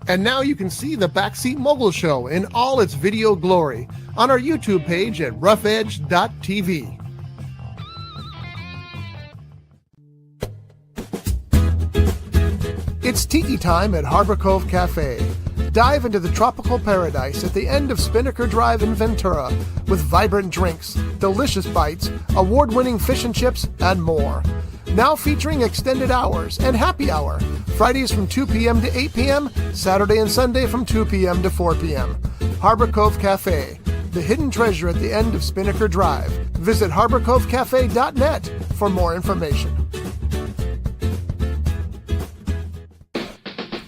And now you can see the Backseat Mogul Show in all its video glory on our YouTube page at roughedge.tv. It's tiki time at Harbor Cove Cafe. Dive into the tropical paradise at the end of Spinnaker Drive in Ventura with vibrant drinks, delicious bites, award-winning fish and chips, and more. Now featuring extended hours and happy hour. Fridays from 2 p.m. to 8 p.m., Saturday and Sunday from 2 p.m. to 4 p.m. Harbor Cove Cafe, the hidden treasure at the end of Spinnaker Drive. Visit harborcovecafe.net for more information.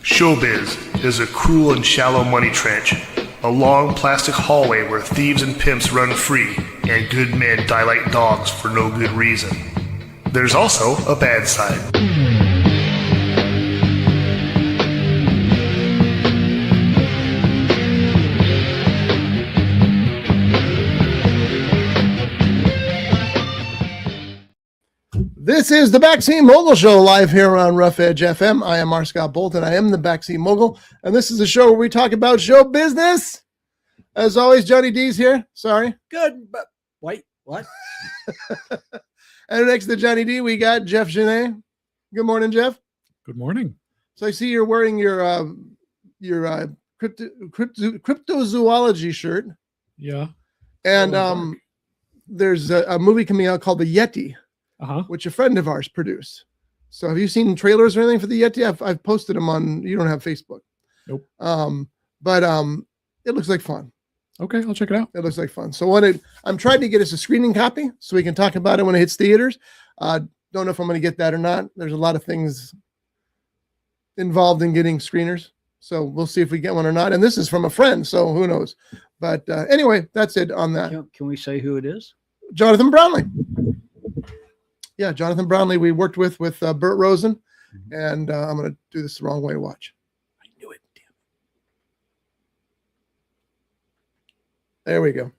Showbiz is a cruel and shallow money trench, a long plastic hallway where thieves and pimps run free and good men die like dogs for no good reason. There's also a bad side. This is the Backseat Mogul Show live here on Rough Edge FM. I am R. Scott Bolton. I am the Backseat Mogul, and this is a show where we talk about show business. As always, Johnny D's here. Sorry. Good, but wait, what? And next to Johnny D, we got Jeff Genet. Good morning, Jeff. Good morning. So I see you're wearing your cryptozoology shirt. Yeah. And there's a movie coming out called The Yeti, which a friend of ours produced. So have you seen trailers or anything for The Yeti? I've posted them on, you don't have Facebook. Nope. But it looks like fun. Okay, I'll check it out. It looks like fun. So I'm trying to get us a screening copy so we can talk about it when it hits theaters. Don't know if I'm going to get that or not. There's a lot of things involved in getting screeners. So we'll see if we get one or not. And this is from a friend, so who knows. But anyway, that's it on that. Can we say who it is? Jonathan Brownlee. Yeah, Jonathan Brownlee we worked with Burt Rosen. And I'm going to do this the wrong way. Watch. I knew it. Damn. There we go.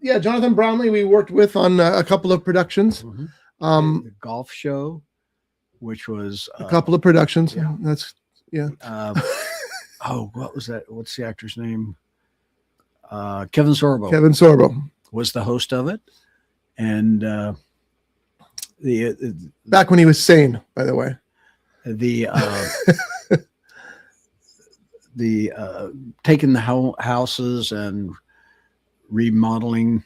Yeah, Jonathan Brownlee we worked with on a couple of productions. The golf show, which was a couple of productions. Yeah. That's yeah. What was that? What's the actor's name? Kevin Sorbo. Kevin Sorbo was the host of it, and the back when he was sane, by the way. The taking the houses and remodeling.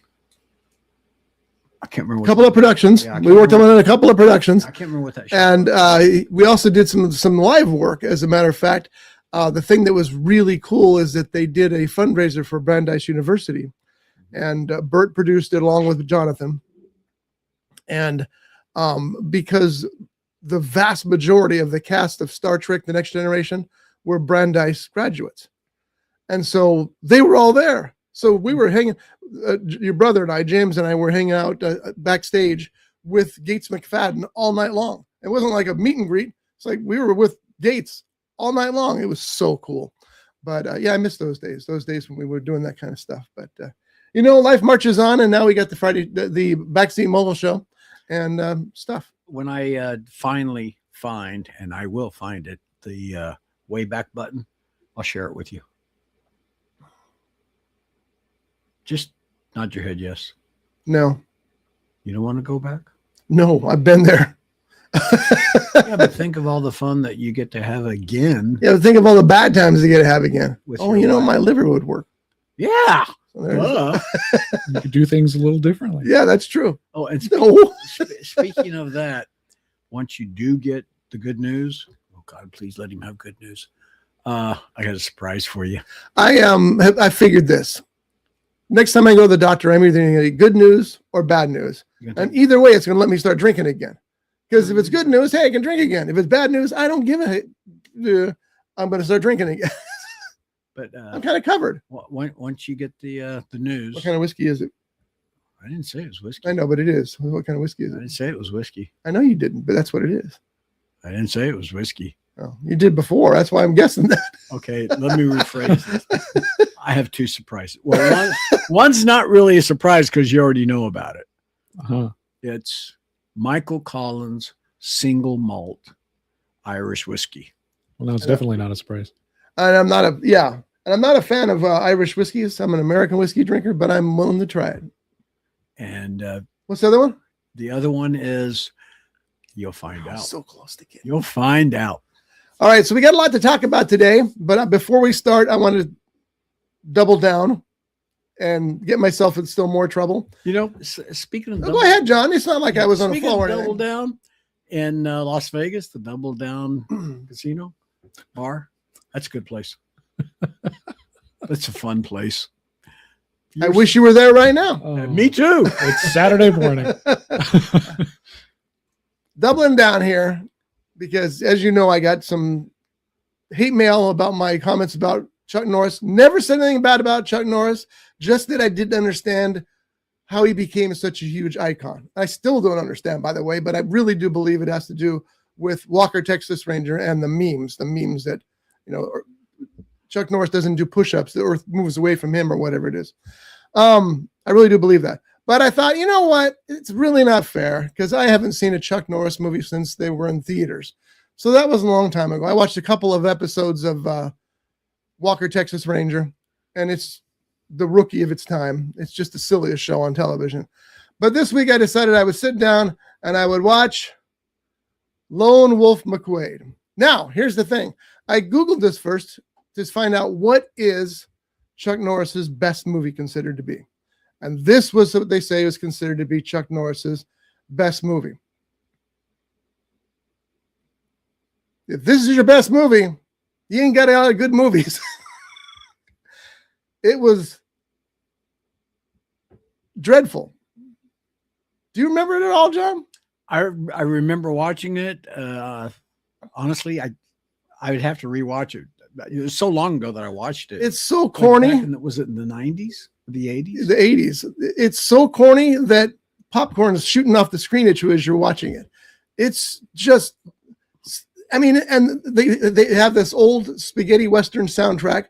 I can't remember. A couple of productions. Yeah, we worked on a couple of productions. I can't remember what that show and was. We also did some live work. As a matter of fact, the thing that was really cool is that they did a fundraiser for Brandeis University, and Bert produced it along with Jonathan. And because the vast majority of the cast of Star Trek: The Next Generation were Brandeis graduates, and so they were all there. So we were hanging. Your brother and I, James and I, were hanging out backstage with Gates McFadden all night long. It wasn't like a meet and greet. It's like we were with Gates all night long. It was so cool. But yeah, I miss those days when we were doing that kind of stuff. But life marches on, and now we got the Backseat Mogul Show and stuff. When I finally find, and I will find it, the way back button, I'll share it with you. Just nod your head yes. No. You don't want to go back? No, I've been there. Yeah, but think of all the fun that you get to have again. Yeah, but think of all the bad times you get to have again. Oh, my liver would work. Yeah. So you could do things a little differently. Yeah, that's true. Oh, and speaking of that, once you do get the good news, oh God, please let him have good news. I got a surprise for you. I figured this. Next time I go to the doctor, I'm either going to get good news or bad news. And either way, it's going to let me start drinking again. Because if it's good news, hey, I can drink again. If it's bad news, I don't give a I'm going to start drinking again. But I'm kind of covered. Once you get the news. What kind of whiskey is it? I didn't say it was whiskey. I know, but it is. What kind of whiskey is it? I didn't say it was whiskey. I know you didn't, but that's what it is. I didn't say it was whiskey. Oh, you did before. That's why I'm guessing that. Okay, let me rephrase this. I have two surprises. Well, one's not really a surprise because you already know about it. It's Michael Collins single malt Irish whiskey. Well, no, it's definitely not a surprise. And I'm not a fan of Irish whiskeys. I'm an American whiskey drinker, but I'm willing to try it. And What's the other one? the other one is, you'll find out. So close to getting. You'll find out. All right, so we got a lot to talk about today, but before we start, I want to double down and get myself in still more trouble. You know, speaking of Go ahead, John. It's not like I was on a speaking floor. of Double Down in Las Vegas, the Double Down Casino Bar. That's a good place. That's a fun place. I wish you were there right now. Oh, Me too. It's Saturday morning. Doubling down here because, as you know, I got some hate mail about my comments about Chuck Norris. Never said anything bad about Chuck Norris, just that I didn't understand how he became such a huge icon. I still don't understand, by the way, but I really do believe it has to do with Walker, Texas Ranger, and the memes that, you know, Chuck Norris doesn't do push-ups, the earth moves away from him or whatever it is. I really do believe that. But I thought, you know what? It's really not fair because I haven't seen a Chuck Norris movie since they were in theaters. So that was a long time ago. I watched a couple of episodes of Walker, Texas Ranger, and it's the rookie of its time. It's just the silliest show on television. But this week I decided I would sit down and I would watch Lone Wolf McQuade. Now, here's the thing. I Googled this first to find out what is Chuck Norris's best movie considered to be. And this was what they say was considered to be Chuck Norris's best movie. If this is your best movie, you ain't got a lot of good movies. It was dreadful. Do you remember it at all, John? I remember watching it. Honestly, I would have to rewatch it. It was so long ago that I watched it. It's so corny. Was it in the 90s? The 80s? The 80s. It's so corny that popcorn is shooting off the screen at you as you're watching it. It's just, I mean, and they have this old spaghetti Western soundtrack.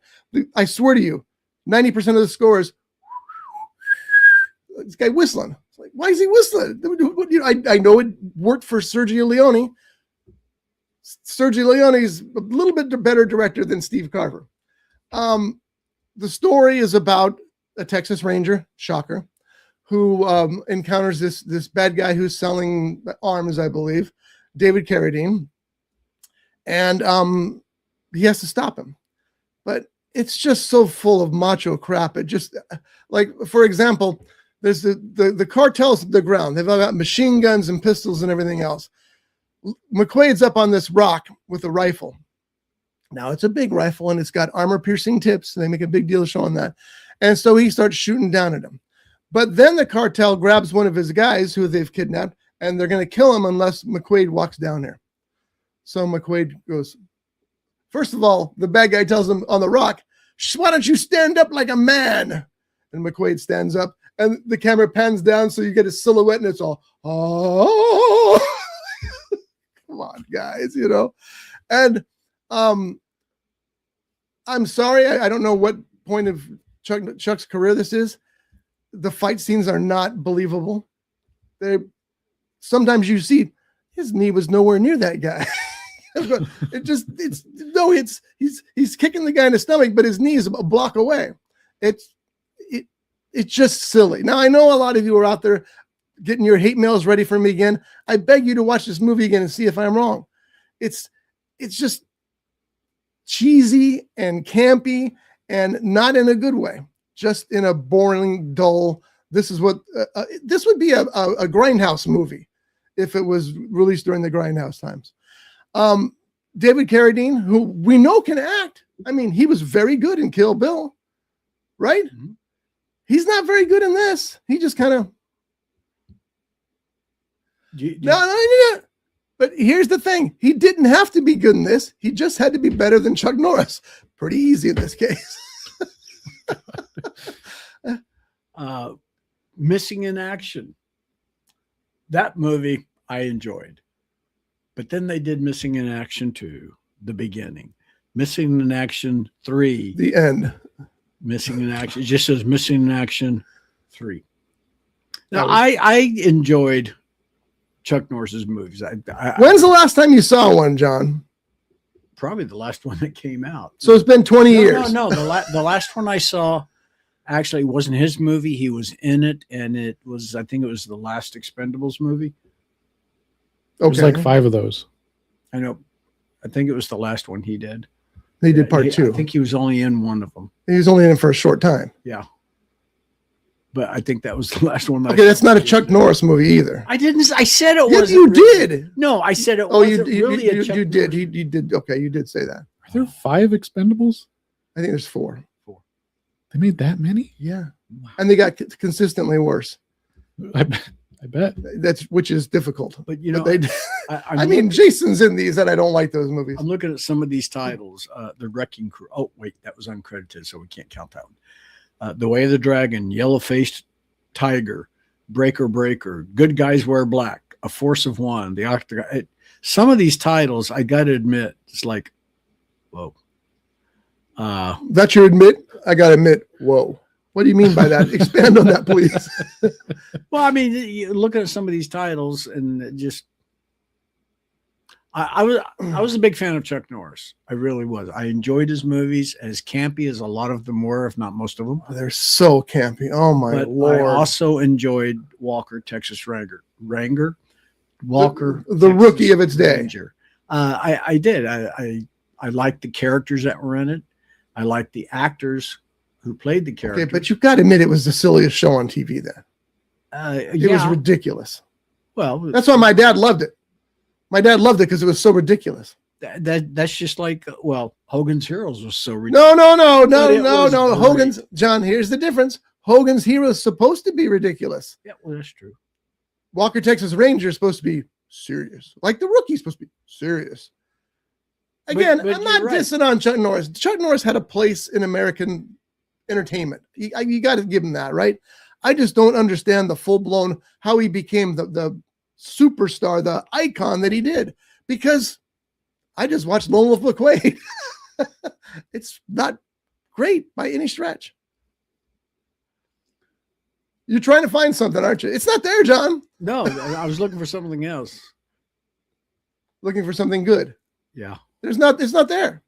I swear to you, 90% of the score is this guy whistling. It's like, why is he whistling? You know, I know it worked for Sergio Leone. Sergio Leone is a little bit better director than Steve Carver. The story is about a Texas Ranger, shocker, who encounters this bad guy who's selling arms, I believe, David Carradine, and he has to stop him. But it's just so full of macho crap. It just, like, for example, there's the cartels at the ground. They've all got machine guns and pistols and everything else. McQuade's up on this rock with a rifle. Now it's a big rifle and it's got armor-piercing tips. They make a big deal showing that. And so he starts shooting down at him. But then the cartel grabs one of his guys who they've kidnapped, and they're going to kill him unless McQuade walks down there. So McQuade goes, first of all, the bad guy tells him on the rock, why don't you stand up like a man? And McQuade stands up, and the camera pans down so you get a silhouette, and it's all, oh. Come on, guys, you know. And I'm sorry, I don't know what point of Chuck's career this is. The fight scenes are not believable. Sometimes you see his knee was nowhere near that guy. He's kicking the guy in the stomach, but his knee is a block away. It's just silly. Now I know a lot of you are out there getting your hate mails ready for me again. I beg you to watch this movie again and see if I'm wrong. It's just cheesy and campy and not in a good way, just in a boring, dull. This is what this would be a Grindhouse movie if it was released during the Grindhouse times. David Carradine, who we know can act. I mean, he was very good in Kill Bill, right? Mm-hmm. He's not very good in this. He just kind of. No. But here's the thing. He didn't have to be good in this. He just had to be better than Chuck Norris. Pretty easy in this case. Missing in Action. That movie I enjoyed. But then they did Missing in Action 2, the beginning. Missing in Action 3. The end. Missing in Action. It just says Missing in Action 3. Now, I enjoyed Chuck Norris's movies. When's the last time you saw one, John? probably the last one that came out. So it's been 20 years. No. The last one I saw actually wasn't his movie. He was in it, and I think it was the last Expendables movie. There's like 5 of those. I know. I think it was the last one he did. He did part 2. I think he was only in one of them. He was only in it for a short time. Yeah. But I think that was the last one. Okay, that's not a Chuck Norris movie either. I didn't. I said it Yes, was. you did. No, I said it Oh, wasn't really a Chuck you did. Norris. You did. Okay, you did say that. Are there 5 Expendables? I think there's 4. They made that many? Yeah, and they got consistently worse. I bet. Which is difficult. But you know, I mean, Jason's in these, and I don't like those movies. I'm looking at some of these titles. The Wrecking Crew. Oh, wait, that was uncredited, so we can't count that one. The Way of the Dragon, Yellow-Faced Tiger, Breaker, Good Guys Wear Black, A Force of One, The Octagon. Some of these titles, I got to admit, it's like, whoa. That you admit? I got to admit, whoa. What do you mean by that? Expand on that, please. Well, I mean, you look at some of these titles, and it just. I was a big fan of Chuck Norris. I really was. I enjoyed his movies, as campy as a lot of them were, if not most of them. They're so campy. Oh my Lord! I also enjoyed Walker, Texas Ranger. Walker, the rookie of its day. Ranger. I did. I liked the characters that were in it. I liked the actors who played the characters. Okay, but you've got to admit it was the silliest show on TV then. It was ridiculous. Well, that's why my dad loved it. My dad loved it because it was so ridiculous. That's just like, well, Hogan's Heroes was so ridiculous. No. Hogan's, John, here's the difference. Hogan's Heroes is supposed to be ridiculous. Yeah, well, that's true. Walker, Texas Ranger is supposed to be serious. Like the rookie's supposed to be serious. Again, but I'm not dissing on Chuck Norris. Chuck Norris had a place in American entertainment. You got to give him that, right? I just don't understand the full-blown, how he became the superstar, the icon that he did, because I just watched Lone Wolf McQuade. It's not great by any stretch. You're trying to find something, aren't you? It's not there, John. No, I was looking for something else. Looking for something good. Yeah. It's not there.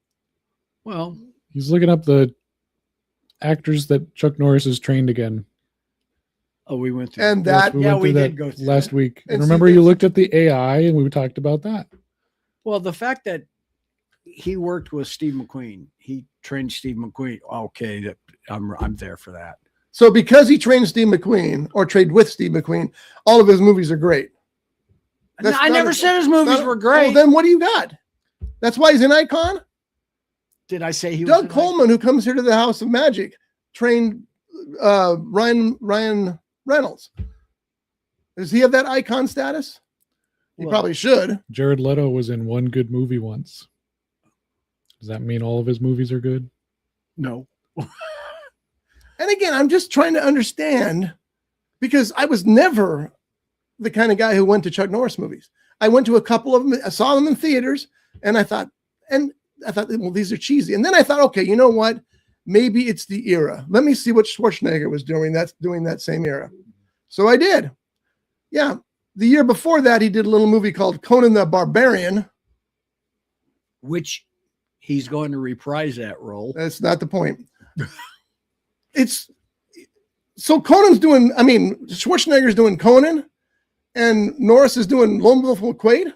Well, he's looking up the actors that Chuck Norris has trained again. Oh, we went through. And that, we did go through last that. week. And remember, you looked at the AI, and we talked about that. Well, the fact that he worked with Steve McQueen, he trained Steve McQueen. Okay, I'm there for that. So because he trained Steve McQueen or trained with Steve McQueen, all of his movies are great. I never said his movies were great. Well, then what do you got? That's why he's an icon. Did I say he was? Doug Coleman, who comes here to the House of Magic, trained Ryan Reynolds. Does he have that icon status? He probably should. Jared Leto was in one good movie once. Does that mean all of his movies are good? No. And again, I'm just trying to understand, because I was never the kind of guy who went to Chuck Norris movies. I went to a couple of them. I saw them in theaters, and I thought, well, these are cheesy. And then I thought, okay, you know what? Maybe it's the era. Let me see what Schwarzenegger was doing. That's doing that same era. So I did. Yeah. The year before that, he did a little movie called Conan the Barbarian. Which he's going to reprise that role. That's not the point. So Conan's doing, Schwarzenegger's doing Conan, and Norris is doing Lone Wolf McQuade.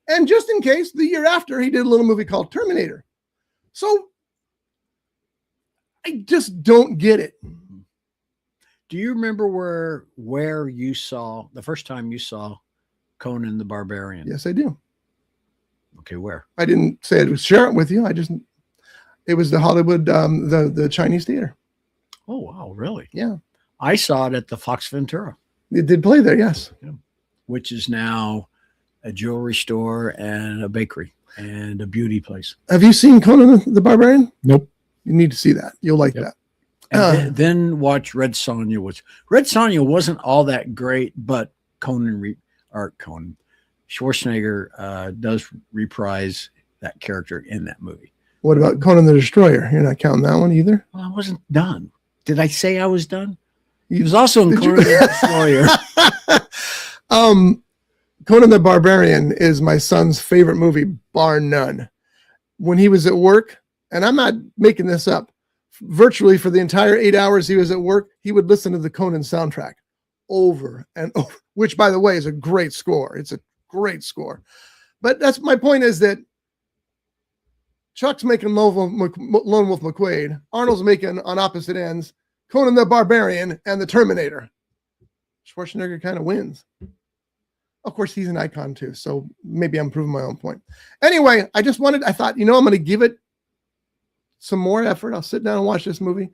And just in case, the year after, he did a little movie called Terminator. So I just don't get it. Do you remember where you saw the first time you saw Conan the Barbarian? Yes, I do. Okay, where? I didn't say it was share it with you. It was the Hollywood, the Chinese theater. Oh, wow, really? Yeah. I saw it at the Fox Ventura. It did play there, yes. Yeah. Which is now a jewelry store and a bakery and a beauty place. Have you seen Conan the Barbarian? Nope. You need to see that. You'll like that. And then watch Red Sonja, which Red Sonja wasn't all that great, but Schwarzenegger does reprise that character in that movie. What about Conan the Destroyer? You're not counting that one either? Well, I wasn't done. Did I say I was done? He was also in Conan the Destroyer. Conan the Barbarian is my son's favorite movie, bar none. when he was at work, and I'm not making this up, virtually for the entire 8 hours he was at work, he would listen to the Conan soundtrack over and over, which, by the way, is a great score. It's a great score. But that's my point, is that Chuck's making Lone Wolf McQuade, Arnold's making On Opposite Ends, Conan the Barbarian, and the Terminator. Schwarzenegger kind of wins. Of course, he's an icon too, so maybe I'm proving my own point. Anyway, I thought, I'm going to give it some more effort. I'll sit down and watch this movie.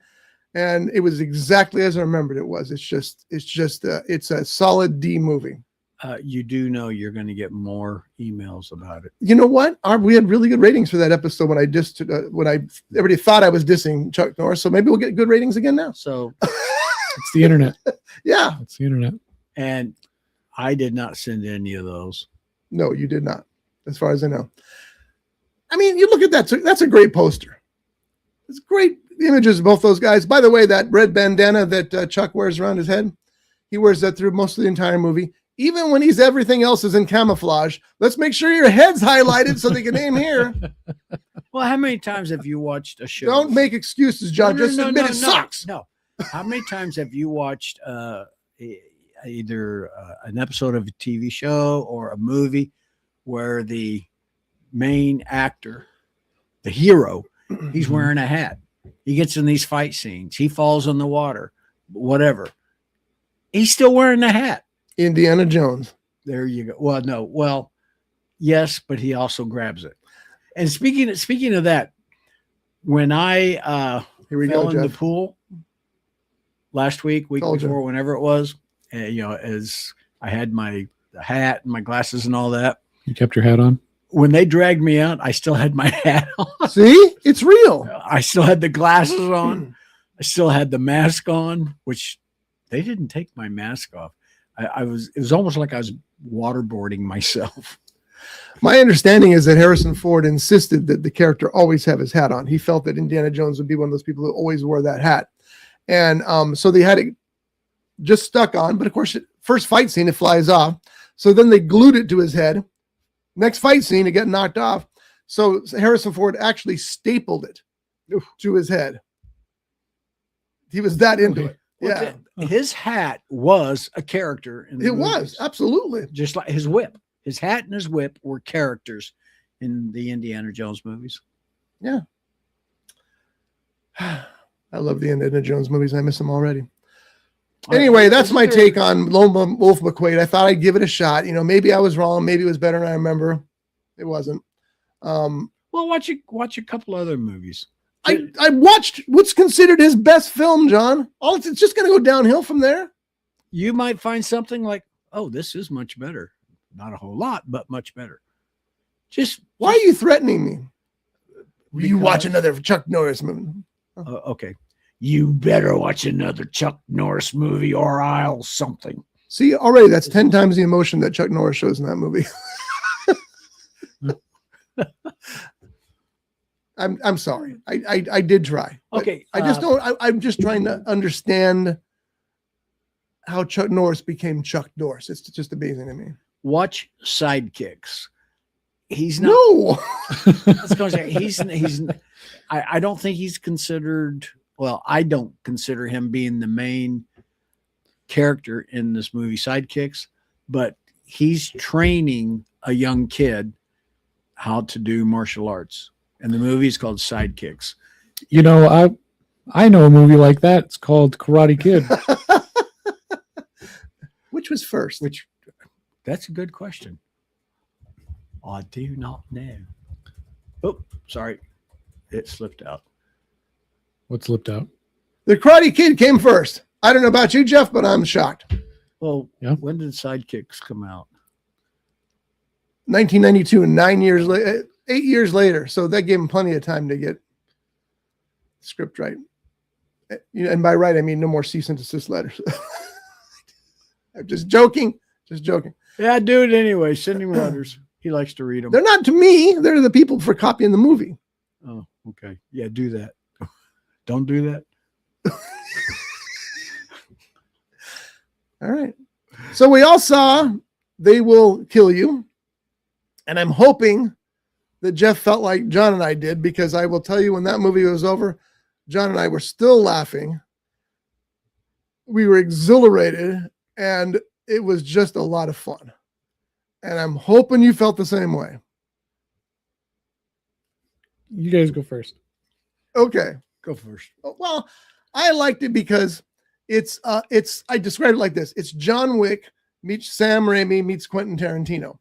And it was exactly as I remembered it was. It's a solid D movie. You do know you're going to get more emails about it. You know what? We had really good ratings for that episode when everybody thought I was dissing Chuck Norris. So maybe we'll get good ratings again now. So It's the internet. Yeah. It's the internet. And I did not send any of those. No, you did not, as far as I know. I mean, you look at that. That's a great poster. It's great images of both those guys. By the way, that red bandana that Chuck wears around his head, he wears that through most of the entire movie. Even when everything else is in camouflage, let's make sure your head's highlighted so they can aim here. Well, how many times have you watched a show? Don't make excuses, John. Just admit it sucks. No. How many times have you watched either an episode of a TV show or a movie where the main actor, the hero, he's wearing a hat. He gets in these fight scenes. He falls in the water, whatever. He's still wearing the hat. Indiana Jones. There you go. Well, no. Well, yes, but he also grabs it. And speaking of that, when I Here we fell go, in the Jeff. pool last week Told you. before, whenever it was, as I had my hat and my glasses and all that. You kept your hat on? When they dragged me out, I still had my hat on. See, it's real. I still had the glasses on. I still had the mask on, which they didn't take my mask off. It was almost like I was waterboarding myself. My understanding is that Harrison Ford insisted that the character always have his hat on. He felt that Indiana Jones would be one of those people who always wore that hat. And so they had it just stuck on. But of course, first fight scene, it flies off. So then they glued it to his head. Next fight scene, it got knocked off. So Harrison Ford actually stapled it to his head. He was that into it. Yeah. His hat was a character in the It movies. was, absolutely. Just like his whip. His hat and his whip were characters in the Indiana Jones movies. Yeah. I love the Indiana Jones movies. I miss them already. Anyway, that's my take on Lone Wolf McQuade. I thought I'd give it a shot. Maybe I was wrong. Maybe it was better than I remember. It wasn't. Well, watch a couple other movies. I watched what's considered his best film, John. It's just going to go downhill from there. You might find something like, oh, this is much better. Not a whole lot, but much better. Why are you threatening me? You Because- watch another Chuck Norris movie. Okay. You better watch another Chuck Norris movie or I'll something. See, already that's 10 times the emotion that Chuck Norris shows in that movie. I'm sorry. I did try. Okay. I just don't. I'm just trying to understand how Chuck Norris became Chuck Norris. It's just amazing to me. Watch Sidekicks. He's not. No. Let's go say he's. I don't think he's considered. Well, I don't consider him being the main character in this movie, Sidekicks, but he's training a young kid how to do martial arts. And the movie is called Sidekicks. I know a movie like that. It's called Karate Kid. Which was first? That's a good question. I do not know. Oh, sorry. It slipped out. What slipped out? The Karate Kid came first. I don't know about you, Jeff, but I'm shocked. Well, Yeah. When did Sidekicks come out? 1992, 9 years later, 8 years later. So that gave him plenty of time to get the script right. And by right, I mean no more cease and desist letters. I'm just joking. Just joking. Yeah, do it anyway. Send him letters. He likes to read them. They're not to me. They're to the people for copying the movie. Oh, okay. Yeah, do that. Don't do that. All right. So we all saw They Will Kill You. And I'm hoping that Jeff felt like John and I did, because I will tell you, when that movie was over, John and I were still laughing. We were exhilarated, and it was just a lot of fun. And I'm hoping you felt the same way. You guys go first. Okay. Go first. Well, I liked it because it's I described it like this. It's John Wick meets Sam Raimi meets Quentin Tarantino.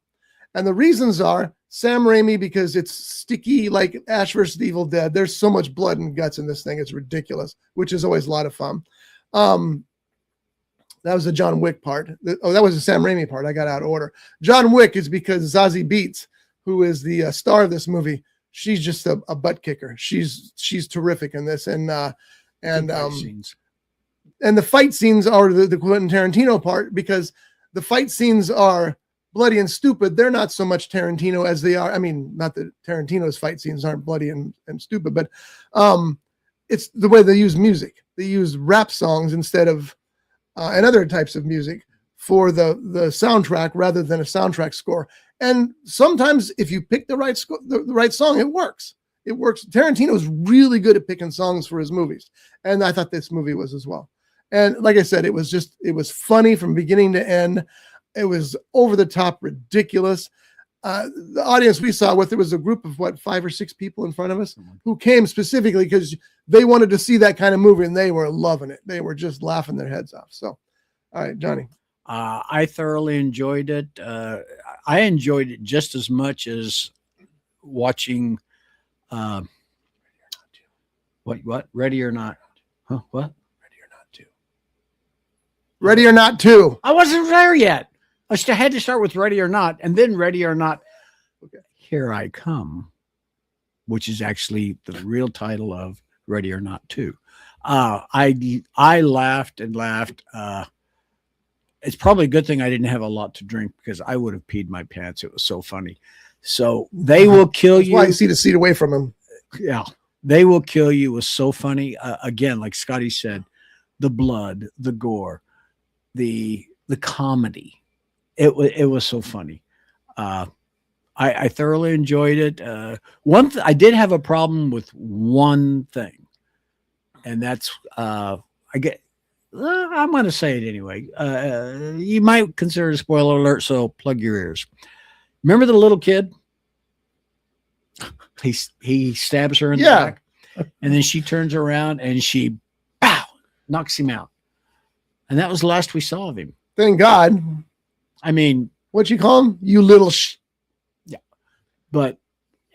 And the reasons are Sam Raimi, because it's sticky like Ash vs. the Evil Dead. There's so much blood and guts in this thing. It's ridiculous, which is always a lot of fun. That was the John Wick part. That was the Sam Raimi part. I got out of order. John Wick is because Zazie Beetz, who is the star of this movie, she's just a butt kicker. She's terrific in this. And the fight scenes are the Quentin Tarantino part, because the fight scenes are bloody and stupid. They're not so much Tarantino as they are. I mean, not that Tarantino's fight scenes aren't bloody and stupid, but it's the way they use music. They use rap songs instead of and other types of music for the soundtrack rather than a soundtrack score. And sometimes if you pick the right the right song, it works. It works. Tarantino's really good at picking songs for his movies. And I thought this movie was as well. And like I said, it was funny from beginning to end. It was over the top, ridiculous. The audience we saw with, it was a group of 5 or 6 people in front of us who came specifically because they wanted to see that kind of movie, and they were loving it. They were just laughing their heads off. So, all right, Johnny. I thoroughly enjoyed it. I enjoyed it just as much as watching what? Ready or Not? Huh? What? Ready or Not 2. Ready or Not 2. I wasn't there yet. I had to start with Ready or Not, and then Ready or Not. Okay. Here I Come, which is actually the real title of Ready or Not 2. I laughed and laughed. It's probably a good thing I didn't have a lot to drink, because I would have peed my pants. It was so funny. So They Will Kill That's You. why you see the seat away from him. Yeah. They Will Kill You was so funny. Again, like Scotty said, the blood, the gore, the comedy. It was so funny. I thoroughly enjoyed it. I did have a problem with one thing, and that's I'm going to say it anyway. You might consider it a spoiler alert, so plug your ears. Remember the little kid? He stabs her in the back, and then she turns around and she knocks him out. And that was the last we saw of him. Thank God. I mean, what'd you call him? You little Yeah. But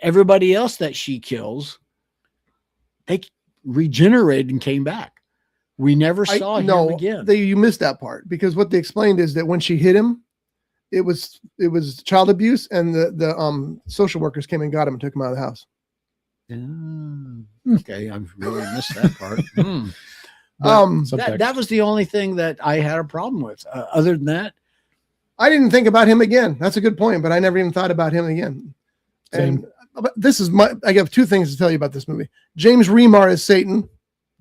everybody else that she kills, they regenerated and came back. We never saw him again. You missed that part, because what they explained is that when she hit him, it was child abuse, and the social workers came and got him and took him out of the house. Okay, I've really missed that part. That was the only thing that I had a problem with. Other than that, I didn't think about him again. That's a good point, but I never even thought about him again. Same. And I have 2 things to tell you about this movie. James Remar is Satan.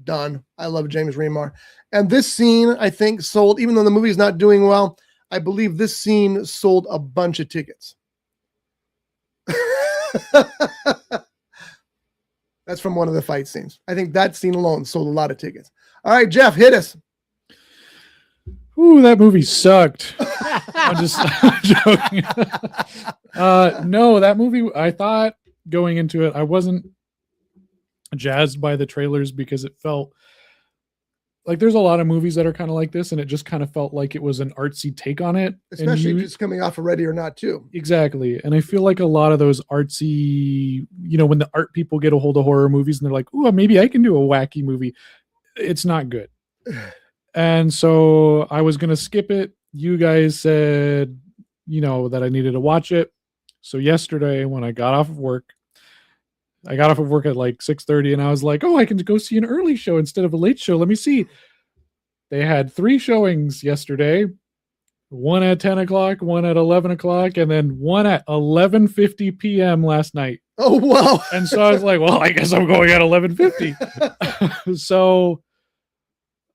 Done. I love James Remar. And this scene, I think, sold, even though the movie is not doing well, I believe this scene sold a bunch of tickets. That's from one of the fight scenes. I think that scene alone sold a lot of tickets. All right, Jeff, hit us. Ooh, that movie sucked. I'm just joking. No, that movie, I thought going into it, I wasn't jazzed by the trailers, because it felt like there's a lot of movies that are kind of like this, and it just kind of felt like it was an artsy take on it. Especially just coming off of Ready or Not 2. Exactly. And I feel like a lot of those artsy, when the art people get a hold of horror movies and they're like, ooh, maybe I can do a wacky movie. It's not good. And so I was going to skip it. You guys said, that I needed to watch it. So yesterday when I got off of work, at like 6:30, and I was like, oh, I can go see an early show instead of a late show. Let me see. They had 3 showings yesterday. One at 10 o'clock, one at 11 o'clock, and then one at 11:50 p.m. last night. Oh, wow. And so I was like, well, I guess I'm going at 11:50. So,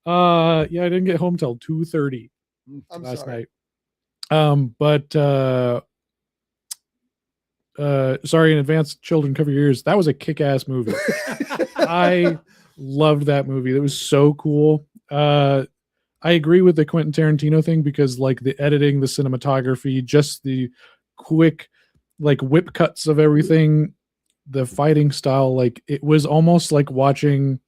I didn't get home till 2:30 last night. But sorry in advance, children, cover your ears. That was a kick-ass movie. I loved that movie. It was so cool. I agree with the Quentin Tarantino thing because like the editing, the cinematography, just the quick like whip cuts of everything, the fighting style, like it was almost like watching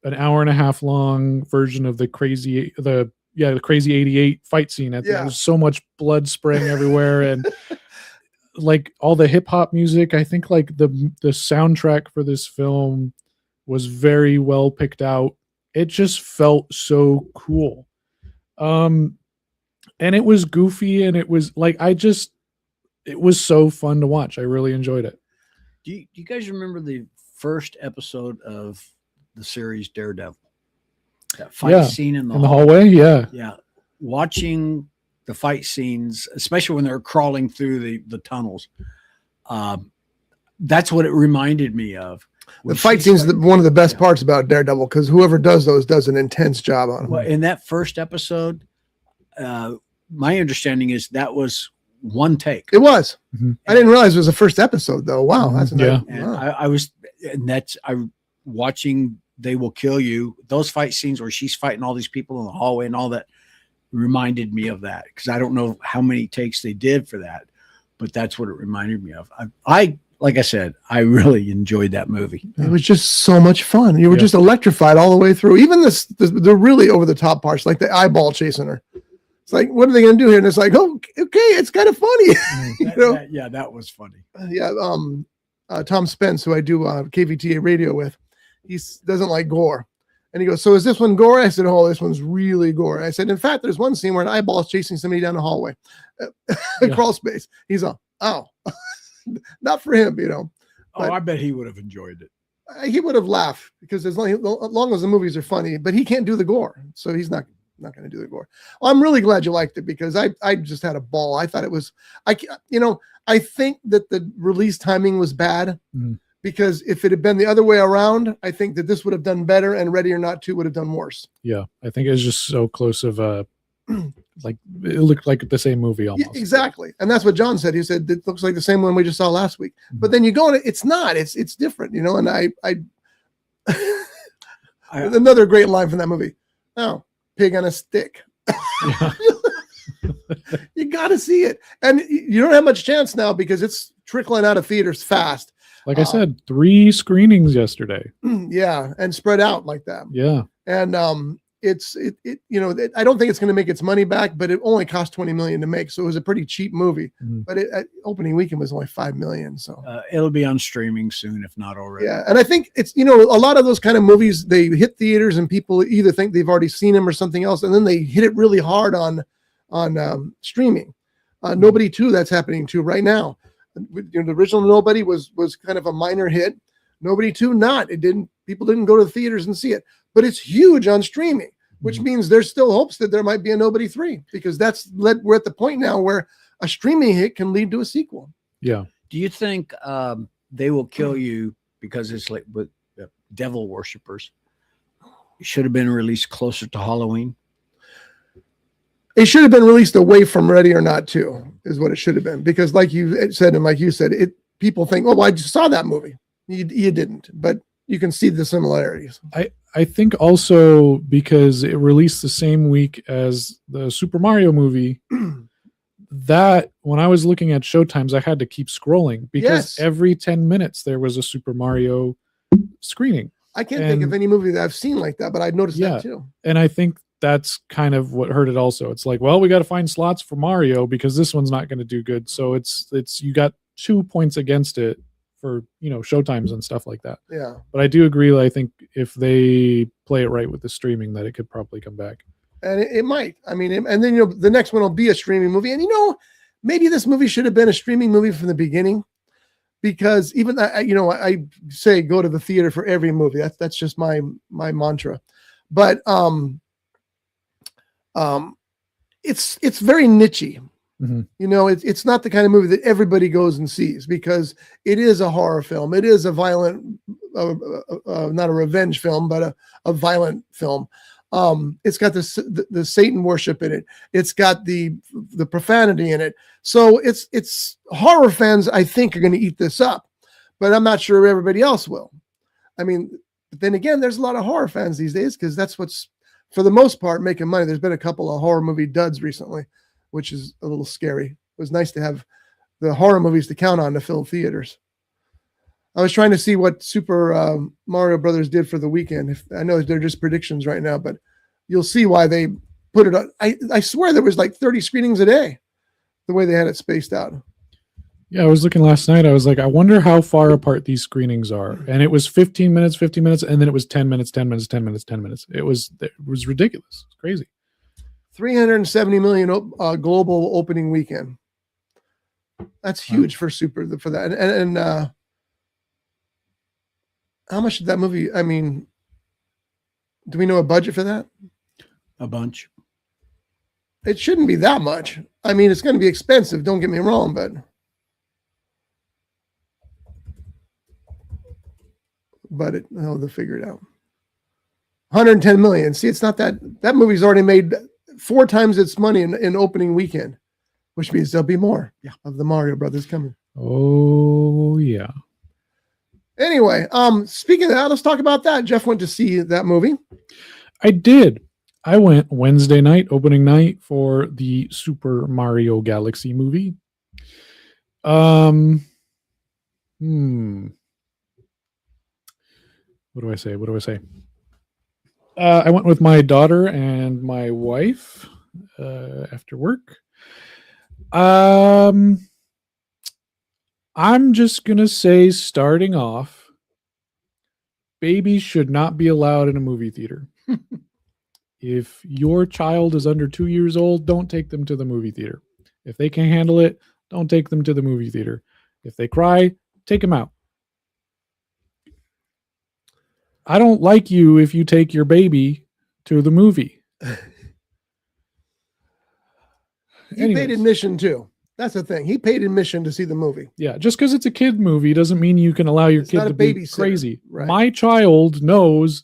an hour and a half long version of the crazy 88 fight scene. There was so much blood spraying everywhere and like all the hip hop music. I think like the soundtrack for this film was very well picked out. It just felt so cool. And it was goofy and it was like, it was so fun to watch. I really enjoyed it. Do you guys remember the first episode of the series Daredevil? That fight scene in the hallway? Yeah. Yeah. Watching the fight scenes, especially when they're crawling through the tunnels. That's what it reminded me of. The fight scenes is one of the best parts about Daredevil because whoever does those does an intense job on them. Well, in that first episode, my understanding is that was one take. It was. Mm-hmm. I didn't realize it was the first episode though. Wow, that's wow. I was watching They Will Kill You. Those fight scenes where she's fighting all these people in the hallway and all that reminded me of that because I don't know how many takes they did for that, but that's what it reminded me of. I like I said, I really enjoyed that movie. It was just so much fun. You were just electrified all the way through. Even the really over the top parts, like the eyeball chasing her. It's like, what are they going to do here? And it's like, oh, okay, it's kind of funny. That was funny. Tom Spence, who I do KVTA radio with, he doesn't like gore. And he goes, so is this one gore? I said, oh, this one's really gore. I said, in fact, there's one scene where an eyeball is chasing somebody down the hallway. Crawl space. He's all, oh, not for him, you know. But I bet he would have enjoyed it. He would have laughed because as long as the movies are funny, but he can't do the gore. So he's not going to do the gore. Well, I'm really glad you liked it because I just had a ball. I thought it was, I think that the release timing was bad because if it had been the other way around, I think that this would have done better and Ready or Not 2 would have done worse. Yeah. I think it was just so close of like it looked like the same movie almost. Yeah, exactly. And that's what John said. He said, it looks like the same one we just saw last week, but then you go and it's not, it's different, you know? And I another great line from that movie. Oh, pig on a stick. You got to see it. And you don't have much chance now because it's trickling out of theaters fast. Like I said, 3 screenings yesterday. Yeah. And spread out like that. Yeah. And I don't think it's going to make its money back, but it only cost $20 million to make. So it was a pretty cheap movie, but opening weekend was only $5 million. So it'll be on streaming soon, if not already. Yeah. And I think it's, a lot of those kind of movies, they hit theaters and people either think they've already seen them or something else. And then they hit it really hard on streaming. Nobody 2, that's happening too right now. The original Nobody was kind of a minor hit. Nobody 2, not. People didn't go to the theaters and see it, but it's huge on streaming, which means there's still hopes that there might be a Nobody 3 because we're at the point now where a streaming hit can lead to a sequel. Yeah. Do you think They Will Kill You because it's like with devil worshippers should have been released closer to Halloween? It should have been released away from Ready or Not 2 is what it should have been. Because like you said, and like you said, people think, oh, I just saw that movie. You didn't, but you can see the similarities. I think also because it released the same week as the Super Mario movie, that when I was looking at showtimes, I had to keep scrolling because every 10 minutes there was a Super Mario screening. I can't think of any movie that I've seen like that, but I noticed that too. And I think that's kind of what hurt it also. It's like, well, we got to find slots for Mario because this one's not going to do good. So it's you got 2 points against it for, showtimes and stuff like that. Yeah. But I do agree. I think if they play it right with the streaming, that it could probably come back. And it might. I mean, and then, the next one will be a streaming movie. And, maybe this movie should have been a streaming movie from the beginning because even, I say go to the theater for every movie. That's just my mantra. But it's very niche-y. It's not the kind of movie that everybody goes and sees because it is a horror film. It is a violent, not a revenge film, but a violent film. It's got the Satan worship in it. It's got the profanity in it. So it's horror fans, I think, are going to eat this up, but I'm not sure everybody else will. I mean, but then again, there's a lot of horror fans these days because that's what's, for the most part, making money. There's been a couple of horror movie duds recently, which is a little scary. It was nice to have the horror movies to count on to fill theaters. I was trying to see what Super Mario Brothers did for the weekend. I know they're just predictions right now, but you'll see why they put it on. I swear there was like 30 screenings a day, the way they had it spaced out. Yeah, I was looking last night. I was like, I wonder how far apart these screenings are. And it was 15 minutes, 15 minutes, and then it was 10 minutes, 10 minutes, 10 minutes, 10 minutes. It was ridiculous. It's crazy. 370 million global opening weekend. That's huge for that. And how much did that movie? I mean, do we know a budget for that? A bunch. It shouldn't be that much. I mean, it's going to be expensive. Don't get me wrong, but they'll figure it out. 110 million. See, it's not that movie's already made 4 times its money in opening weekend, which means there'll be more of the Mario Brothers coming. Oh yeah. Anyway, speaking of that, let's talk about that. Jeff went to see that movie. I did. I went Wednesday night, opening night, for the Super Mario Galaxy movie. What do I say? I went with my daughter and my wife after work. I'm just going to say, starting off, babies should not be allowed in a movie theater. If your child is under 2 years old, don't take them to the movie theater. If they can handle it, don't take them to the movie theater. If they cry, take them out. I don't like you if you take your baby to the movie. He paid admission too. That's the thing. He paid admission to see the movie. Yeah, just because it's a kid movie doesn't mean you can allow your kid to be crazy. Right. My child knows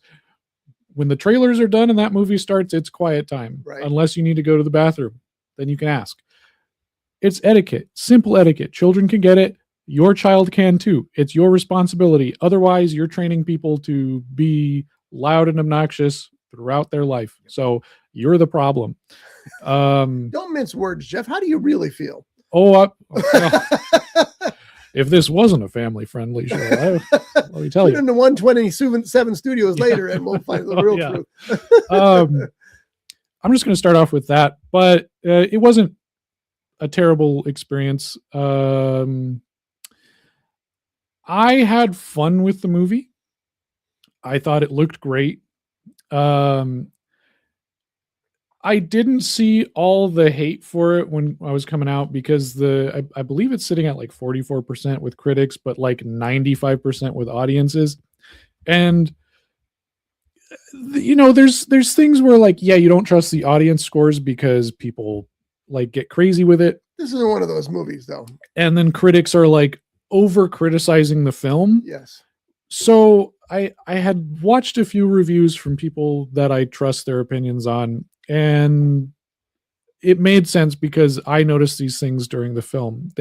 when the trailers are done and that movie starts, it's quiet time. Right. Unless you need to go to the bathroom. Then you can ask. It's etiquette. Simple etiquette. Children can get it. Your child can too. It's your responsibility. Otherwise, you're training people to be loud and obnoxious throughout their life. So you're the problem. Don't mince words, Jeff. How do you really feel? If this wasn't a family-friendly show, let me tell you. Tune into 127 studios later, and we'll find the real truth. I'm just going to start off with that, but it wasn't a terrible experience. I had fun with the movie. I thought it looked great. I didn't see all the hate for it when I was coming out because I believe it's sitting at like 44% with critics, but like 95% with audiences. And there's things where like, yeah, you don't trust the audience scores because people like get crazy with it. This isn't one of those movies though. And then critics are like over criticizing the film. Yes. So I had watched a few reviews from people that I trust their opinions on, and it made sense because I noticed these things during the film.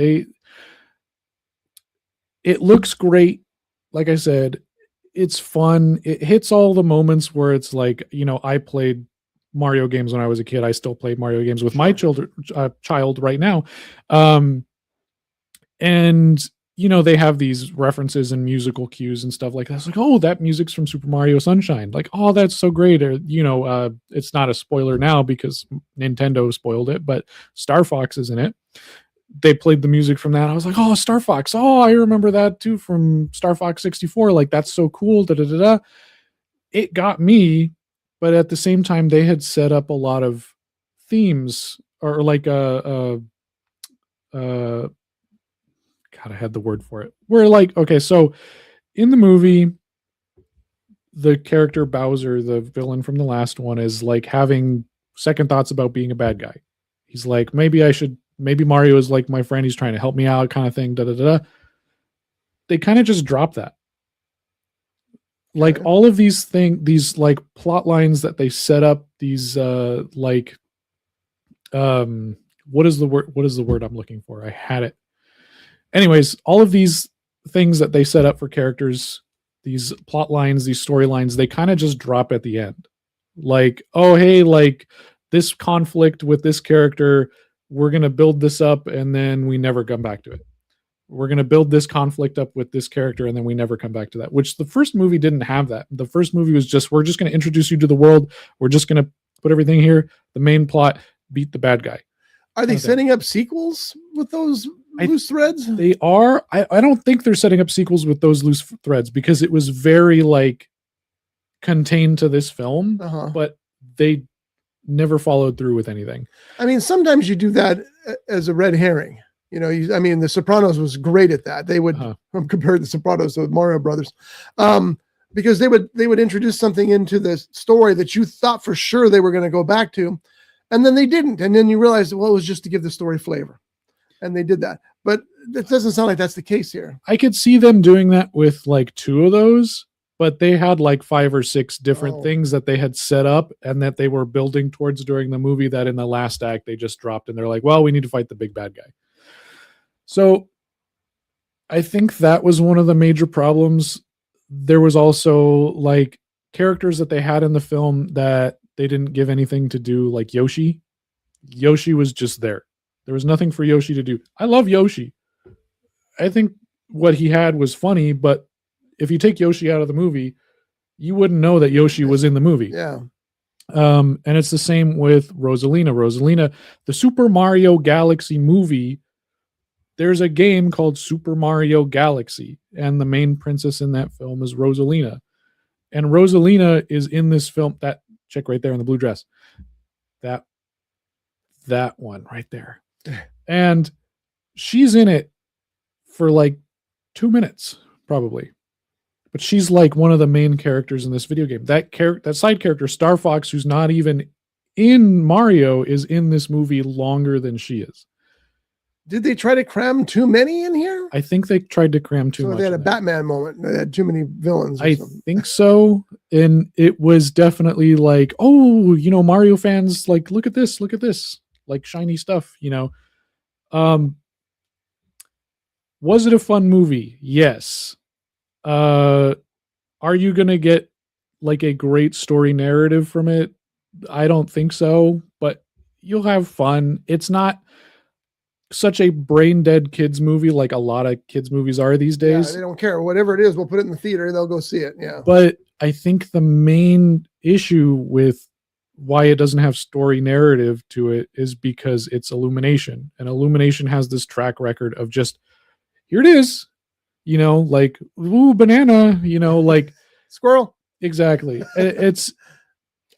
It looks great. Like I said, it's fun. It hits all the moments where it's like, I played Mario games when I was a kid. I still play Mario games with my child right now. And they have these references and musical cues and stuff like that. It's like, oh, that music's from Super Mario Sunshine. Like, oh, that's so great. Or, it's not a spoiler now because Nintendo spoiled it, but Star Fox is in it. They played the music from that. I was like, oh, Star Fox. Oh, I remember that too from Star Fox 64. Like, that's so cool. Da-da-da-da. It got me, but at the same time, they had set up a lot of themes or like God, I had the word for it. We're like, okay, so in the movie, the character Bowser, the villain from the last one, is like having second thoughts about being a bad guy. He's like, maybe Mario is like my friend. He's trying to help me out kind of thing. Da, da, da, da. They kind of just dropped that. Like Okay. all of these like plot lines that they set up, these what is the word I'm looking for? I had it. Anyways, all of these things that they set up for characters, these plot lines, these storylines, they kind of just drop at the end. Like, oh hey, like this conflict with this character, we're gonna build this up and then we never come back to it. We're gonna build this conflict up with this character and then we never come back to that. Which the first movie didn't have that. The first movie was just, we're just gonna introduce you to the world, we're just gonna put everything here, the main plot, beat the bad guy. Are they Okay. setting up sequels with those loose threads? They are. I don't think they're setting up sequels with those loose threads because it was very like contained to this film, Uh-huh. but they never followed through with anything. I mean, sometimes you do that as a red herring. You know, I mean, The Sopranos was great at that. They would compare The Sopranos to Mario Brothers, because they would introduce something into the story that you thought for sure they were going to go back to, and then they didn't, and then you realize, well, it was just to give the story flavor, and they did that. But it doesn't sound like that's the case here. I could see them doing that with like 2 of those, but they had like 5 or 6 different things that they had set up and that they were building towards during the movie that in the last act they just dropped and they're like, well, we need to fight the big bad guy. So I think that was one of the major problems. There was also like characters that they had in the film that they didn't give anything to do, like Yoshi. Yoshi was just there. There was nothing for Yoshi to do. I love Yoshi. I think what he had was funny, but if you take Yoshi out of the movie, you wouldn't know that Yoshi was in the movie. Yeah. And it's the same with Rosalina. Rosalina, the Super Mario Galaxy movie, there's a game called Super Mario Galaxy, and the main princess in that film is Rosalina. And Rosalina is in this film, that chick right there in the blue dress. That one right there. And she's in it for like 2 minutes, probably. But she's like one of the main characters in this video game. That side character, Star Fox, who's not even in Mario, is in this movie longer than she is. Did they try to cram too many in here? I think they tried to cram too much. They had a in Batman moment. They had too many villains. I think so. And it was definitely like, oh, you know, Mario fans, like, look at this, like shiny stuff, you know. Was it a fun movie? Yes. Are you going to get like a great story narrative from it? I don't think so, but you'll have fun. It's not such a brain dead kids movie like a lot of kids movies are these days. Yeah, they don't care. Whatever it is, we'll put it in the theater. They'll go see it. Yeah. But I think the main issue with why it doesn't have story narrative to it is because it's Illumination. And Illumination has this track record of just, here it is, you know, like, ooh, banana, you know, like squirrel. Exactly.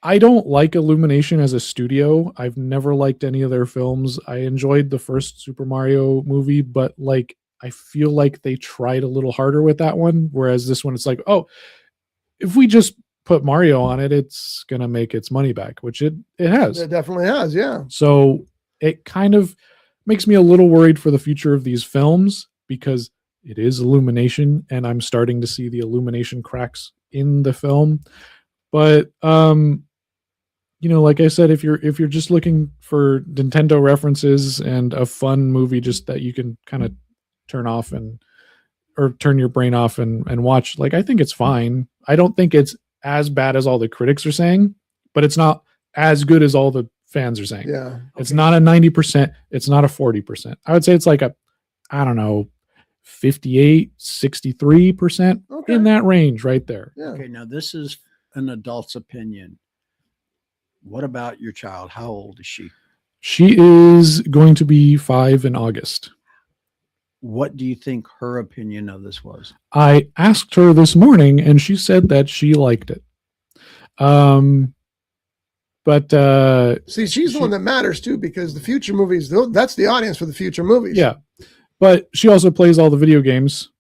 I don't like Illumination as a studio. I've never liked any of their films. I enjoyed the first Super Mario movie, but like, I feel like they tried a little harder with that one. Whereas this one, it's like, oh, if we just put Mario on it, it's going to make its money back, which it has. It definitely has. Yeah. So it kind of makes me a little worried for the future of these films because it is Illumination and I'm starting to see the Illumination cracks in the film. But, you know, like I said, if you're just looking for Nintendo references and a fun movie just that you can kind of turn off or turn your brain off and watch, like, I think it's fine. I don't think it's as bad as all the critics are saying, but it's not as good as all the fans are saying. Yeah. It's not a 90%. It's not a 40%. I would say it's like a, I don't know, 58, 63% in that range right there. Yeah. Okay. Now this is an adult's opinion. What about your child? How old is she? She is going to be 5 in August. What do you think her opinion of this was? I asked her this morning and she said that she liked it. But see, she's the one that matters too, because the future movies, that's the audience for the future movies. Yeah. But she also plays all the video games.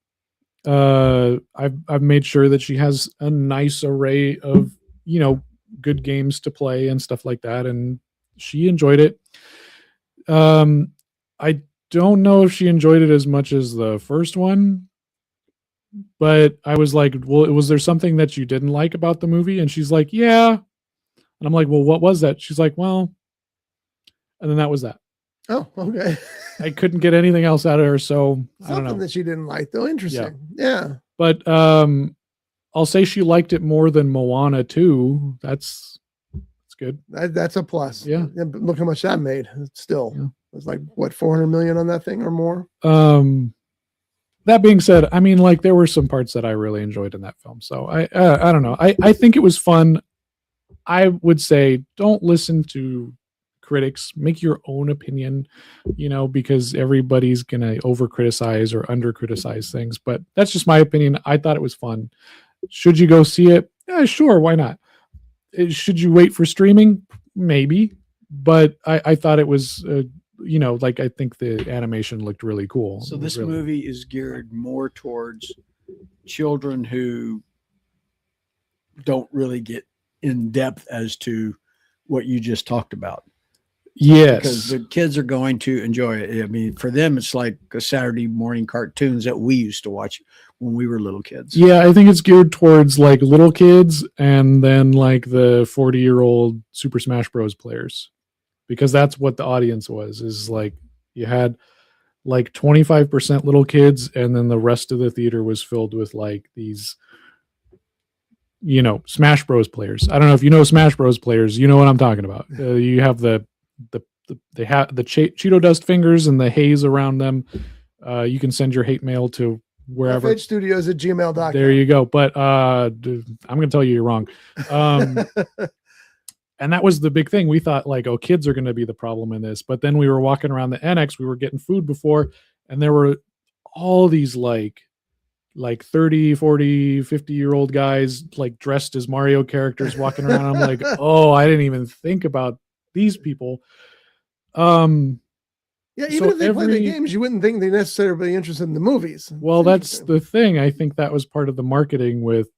I've made sure that she has a nice array of, you know, good games to play and stuff like that, and she enjoyed it. I don't know if she enjoyed it as much as the first one, But I was like, well, was there something that you didn't like about the movie? And she's like, yeah. And I'm like, well, what was that? She's like, well, and then that was that. Oh, okay. I couldn't get anything else out of her. So I don't Something know. that she didn't like, though. Interesting. Yeah. But I'll say she liked it more than Moana too. That's good. That's a plus. Yeah. But look how much that made. Still, Yeah. it was like what, 400 million on that thing or more. That being said, I mean, like there were some parts that I really enjoyed in that film. So I don't know. I think it was fun. I would say don't listen to critics. Make your own opinion, because everybody's gonna over criticize or under criticize things. But that's just my opinion. I thought it was fun. Should you go see it? Yeah, sure. Why not? Should you wait for streaming? Maybe. But I thought it was, like I think the animation looked really cool. So this movie is geared more towards children who don't really get in depth as to what you just talked about. Yes. Because the kids are going to enjoy it. I mean, for them, it's like a Saturday morning cartoons that we used to watch when we were little kids. Yeah, I think it's geared towards like little kids and then like the 40-year-old Super Smash Bros. Players. Because that's what the audience was, is like you had like 25% little kids and then the rest of the theater was filled with like these, Smash Bros. Players. I don't know if you know Smash Bros. Players, you know what I'm talking about. You have they have the Cheeto dust fingers and the haze around them. You can send your hate mail to wherever. FHstudios@gmail.com. There you go. But I'm going to tell you you're wrong. And that was the big thing. We thought like, oh, kids are going to be the problem in this. But then we were walking around the annex. We were getting food before, and there were all these like 30, 40, 50-year-old guys like dressed as Mario characters walking around. I'm like, oh, I didn't even think about these people. Yeah, even if they play the games, you wouldn't think they're necessarily interested in the movies. Well, that's the thing. I think that was part of the marketing with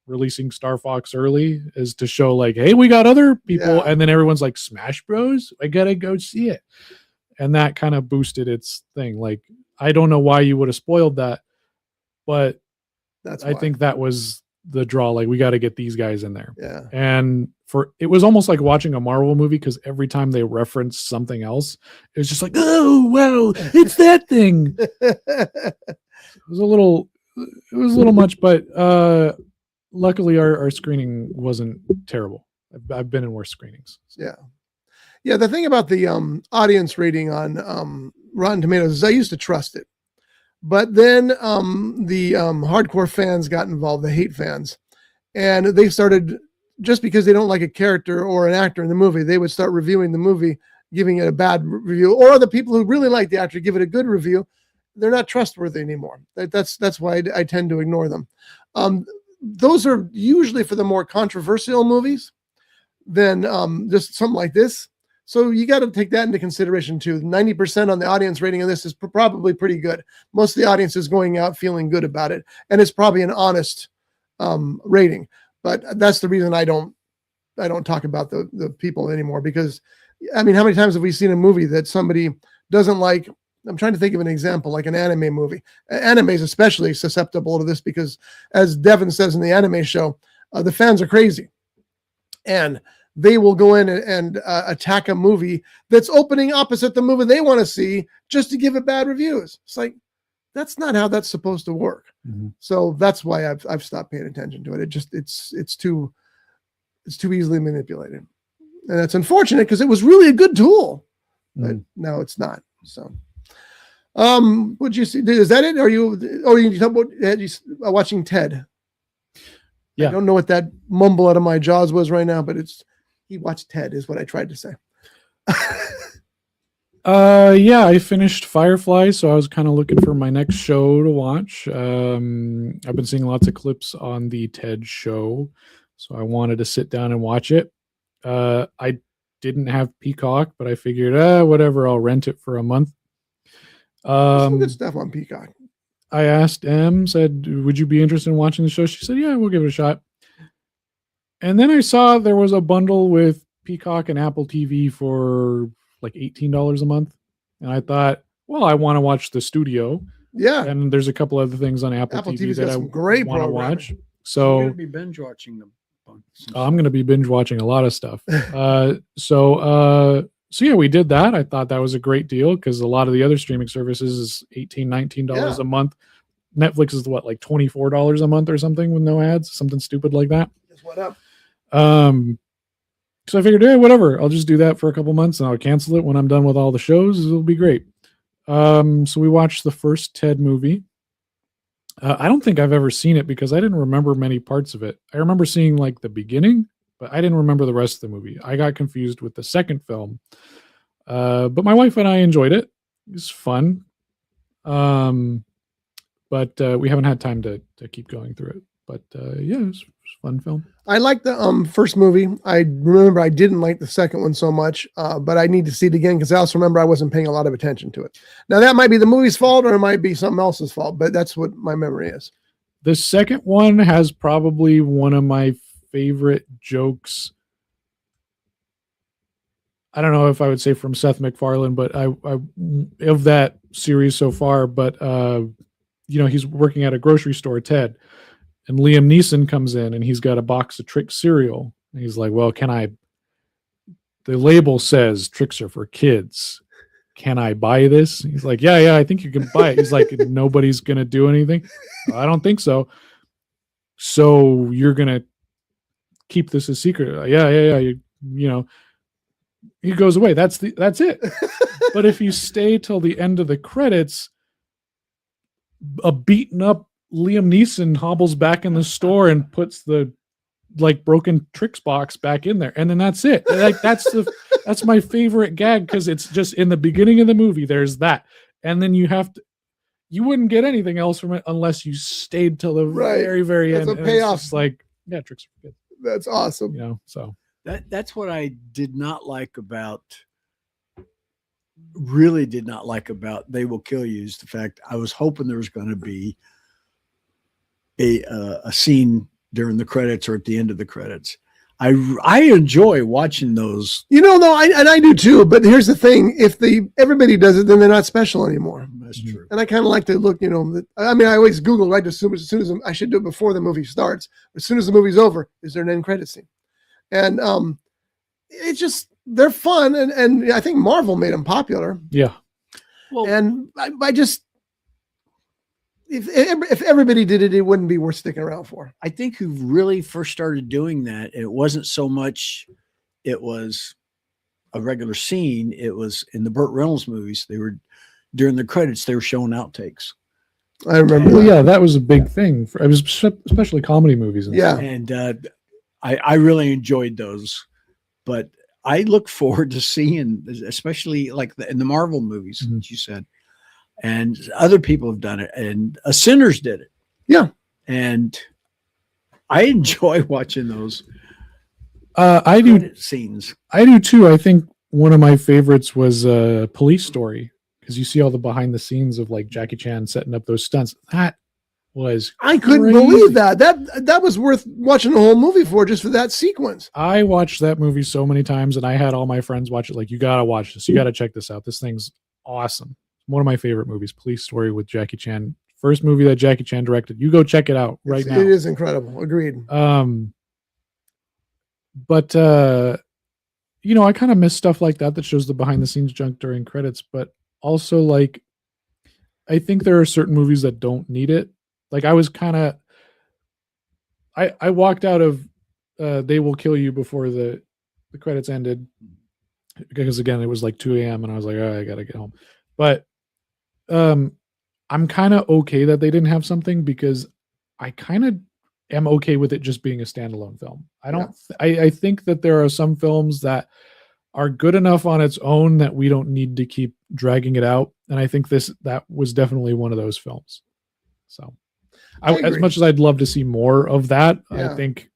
releasing Star Fox early, is to show like, hey, we got other people. Yeah. And then everyone's like, Smash Bros? I gotta go see it. And that kind of boosted its thing. Like, I don't know why you would have spoiled that, but I think that was the draw. Like, we got to get these guys in there. Yeah. And it was almost like watching a Marvel movie, because every time they referenced something else, it was just like, oh, wow, it's that thing. It was a little much, but luckily our screening wasn't terrible. I've been in worse screenings. So. Yeah. The thing about the audience rating on Rotten Tomatoes is I used to trust it. But then the hardcore fans got involved, the hate fans, and they started, just because they don't like a character or an actor in the movie, they would start reviewing the movie, giving it a bad review, or the people who really like the actor give it a good review. They're not trustworthy anymore. That's why I tend to ignore them. Those are usually for the more controversial movies than just something like this. So you got to take that into consideration too. 90% on the audience rating of this is probably pretty good. Most of the audience is going out feeling good about it, and it's probably an honest rating. But that's the reason I don't talk about the people anymore, because I mean, how many times have we seen a movie that somebody doesn't like? I'm trying to think of an example, like an anime movie. Anime is especially susceptible to this because, as Devin says in the anime show, the fans are crazy, and they will go in and attack a movie that's opening opposite the movie they want to see just to give it bad reviews. It's like, that's not how that's supposed to work. Mm-hmm. So that's why I've stopped paying attention to it. It's too easily manipulated, and that's unfortunate because it was really a good tool, but no, it's not. So, what'd you see? Is that it? Are you talking about watching Ted? Yeah. I don't know what that mumble out of my jaws was right now, but he watched Ted is what I tried to say. Yeah, I finished Firefly, so I was kind of looking for my next show to watch. I've been seeing lots of clips on the Ted show, so I wanted to sit down and watch it. I didn't have Peacock, but I figured, whatever, I'll rent it for a month. Some good stuff on Peacock. I asked Em, said, would you be interested in watching the show? She said, yeah, we'll give it a shot. And then I saw there was a bundle with Peacock and Apple TV for like $18 a month. And I thought, well, I want to watch the studio. Yeah. And there's a couple other things on Apple Apple TV TV's that got I some great want to programming. watch. You're So gonna be binge watching them. I'm going to be binge watching a lot of stuff. So yeah, we did that. I thought that was a great deal because a lot of the other streaming services is $18, $19 a month. Netflix is what, like $24 a month or something with no ads, something stupid like that. Just what up? So I figured, hey, whatever, I'll just do that for a couple months and I'll cancel it when I'm done with all the shows. It'll be great. So we watched the first Ted movie. I don't think I've ever seen it because I didn't remember many parts of it. I remember seeing like the beginning, but I didn't remember the rest of the movie. I got confused with the second film. But my wife and I enjoyed it. It was fun. But we haven't had time to keep going through it. But yeah, it was a fun film. I like the first movie. I remember I didn't like the second one so much, but I need to see it again because I also remember I wasn't paying a lot of attention to it. Now that might be the movie's fault or it might be something else's fault, but that's what my memory is. The second one has probably one of my favorite jokes. I don't know if I would say from Seth MacFarlane, but I of that series so far. But he's working at a grocery store, Ted, and Liam Neeson comes in and he's got a box of Trix cereal. And he's like, "Well, the label says Trix are for kids. Can I buy this?" He's like, yeah, I think you can buy it. He's like, "Nobody's gonna do anything." "I don't think so." "So you're gonna keep this a secret?" Yeah. He goes away. That's it. But if you stay till the end of the credits, a beaten up Liam Neeson hobbles back in the store and puts the broken Trix box back in there, and then that's it. That's my favorite gag because it's just in the beginning of the movie. There's that, and then you wouldn't get anything else from it unless you stayed till the very, very that's end. A payoff. It's like, yeah, Trix are good. That's awesome. So that's what I really did not like about They Will Kill You is the fact I was hoping there was going to be a scene during the credits or at the end of the credits. I enjoy watching those. No, I do too. But here's the thing: if everybody does it, then they're not special anymore. That's true. And I kind of like to look. I always Google right as soon as I should do it before the movie starts. As soon as the movie's over, is there an end credit scene? And it's just they're fun, and I think Marvel made them popular. yeah. Well, And I just. If everybody did it, it wouldn't be worth sticking around for. I think who really first started doing that, it wasn't so much it was a regular scene. It was in the Burt Reynolds movies. They were during the credits, they were showing outtakes. I remember. Well, yeah, that was a big thing. It was especially comedy movies. And Yeah. stuff. And I really enjoyed those. But I look forward to seeing, especially like in the Marvel movies, Mhm. as you said. And other people have done it, and Sinners did it. Yeah. And I enjoy watching those I do credit scenes. I do too. I think one of my favorites was Police Story because you see all the behind the scenes of like Jackie Chan setting up those stunts. That was I couldn't crazy. believe that was worth watching the whole movie for, just for that sequence. I watched that movie so many times, and I had all my friends watch it. Like, you gotta watch this. You gotta check this out. This thing's awesome. One of my favorite movies, Police Story with Jackie Chan. First movie that Jackie Chan directed. You go check it out right now. It is incredible. Agreed. But I kind of miss stuff like that shows the behind the scenes junk during credits. But also, like, I think there are certain movies that don't need it. Like, I was kind of, I walked out of They Will Kill You before the credits ended because again it was like 2 a.m. and I was like, oh, I gotta get home. But I'm kind of okay that they didn't have something because I kind of am okay with it just being a standalone film. I think that there are some films that are good enough on its own that we don't need to keep dragging it out. And I think that was definitely one of those films. So as much as I'd love to see more of that, Yeah. I think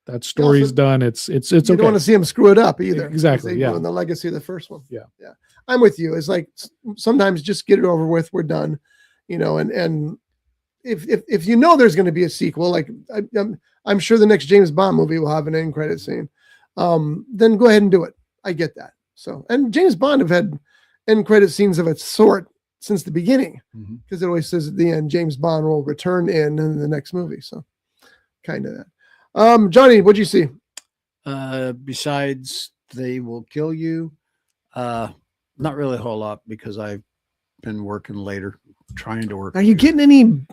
that story's done. It's You okay. don't want to see them screw it up either. Exactly, yeah. And the legacy of the first one. Yeah. I'm with you. It's like sometimes just get it over with. We're done, and if there's going to be a sequel, like I'm sure the next James Bond movie will have an end credit scene, then go ahead and do it. I get that. So, and James Bond have had end credit scenes of its sort since the beginning, Mhm. because it always says at the end, James Bond will return in the next movie. So kind of that. Johnny, what'd you see? Besides They Will Kill You, not really a whole lot because I've been working later, trying to work. Are you getting any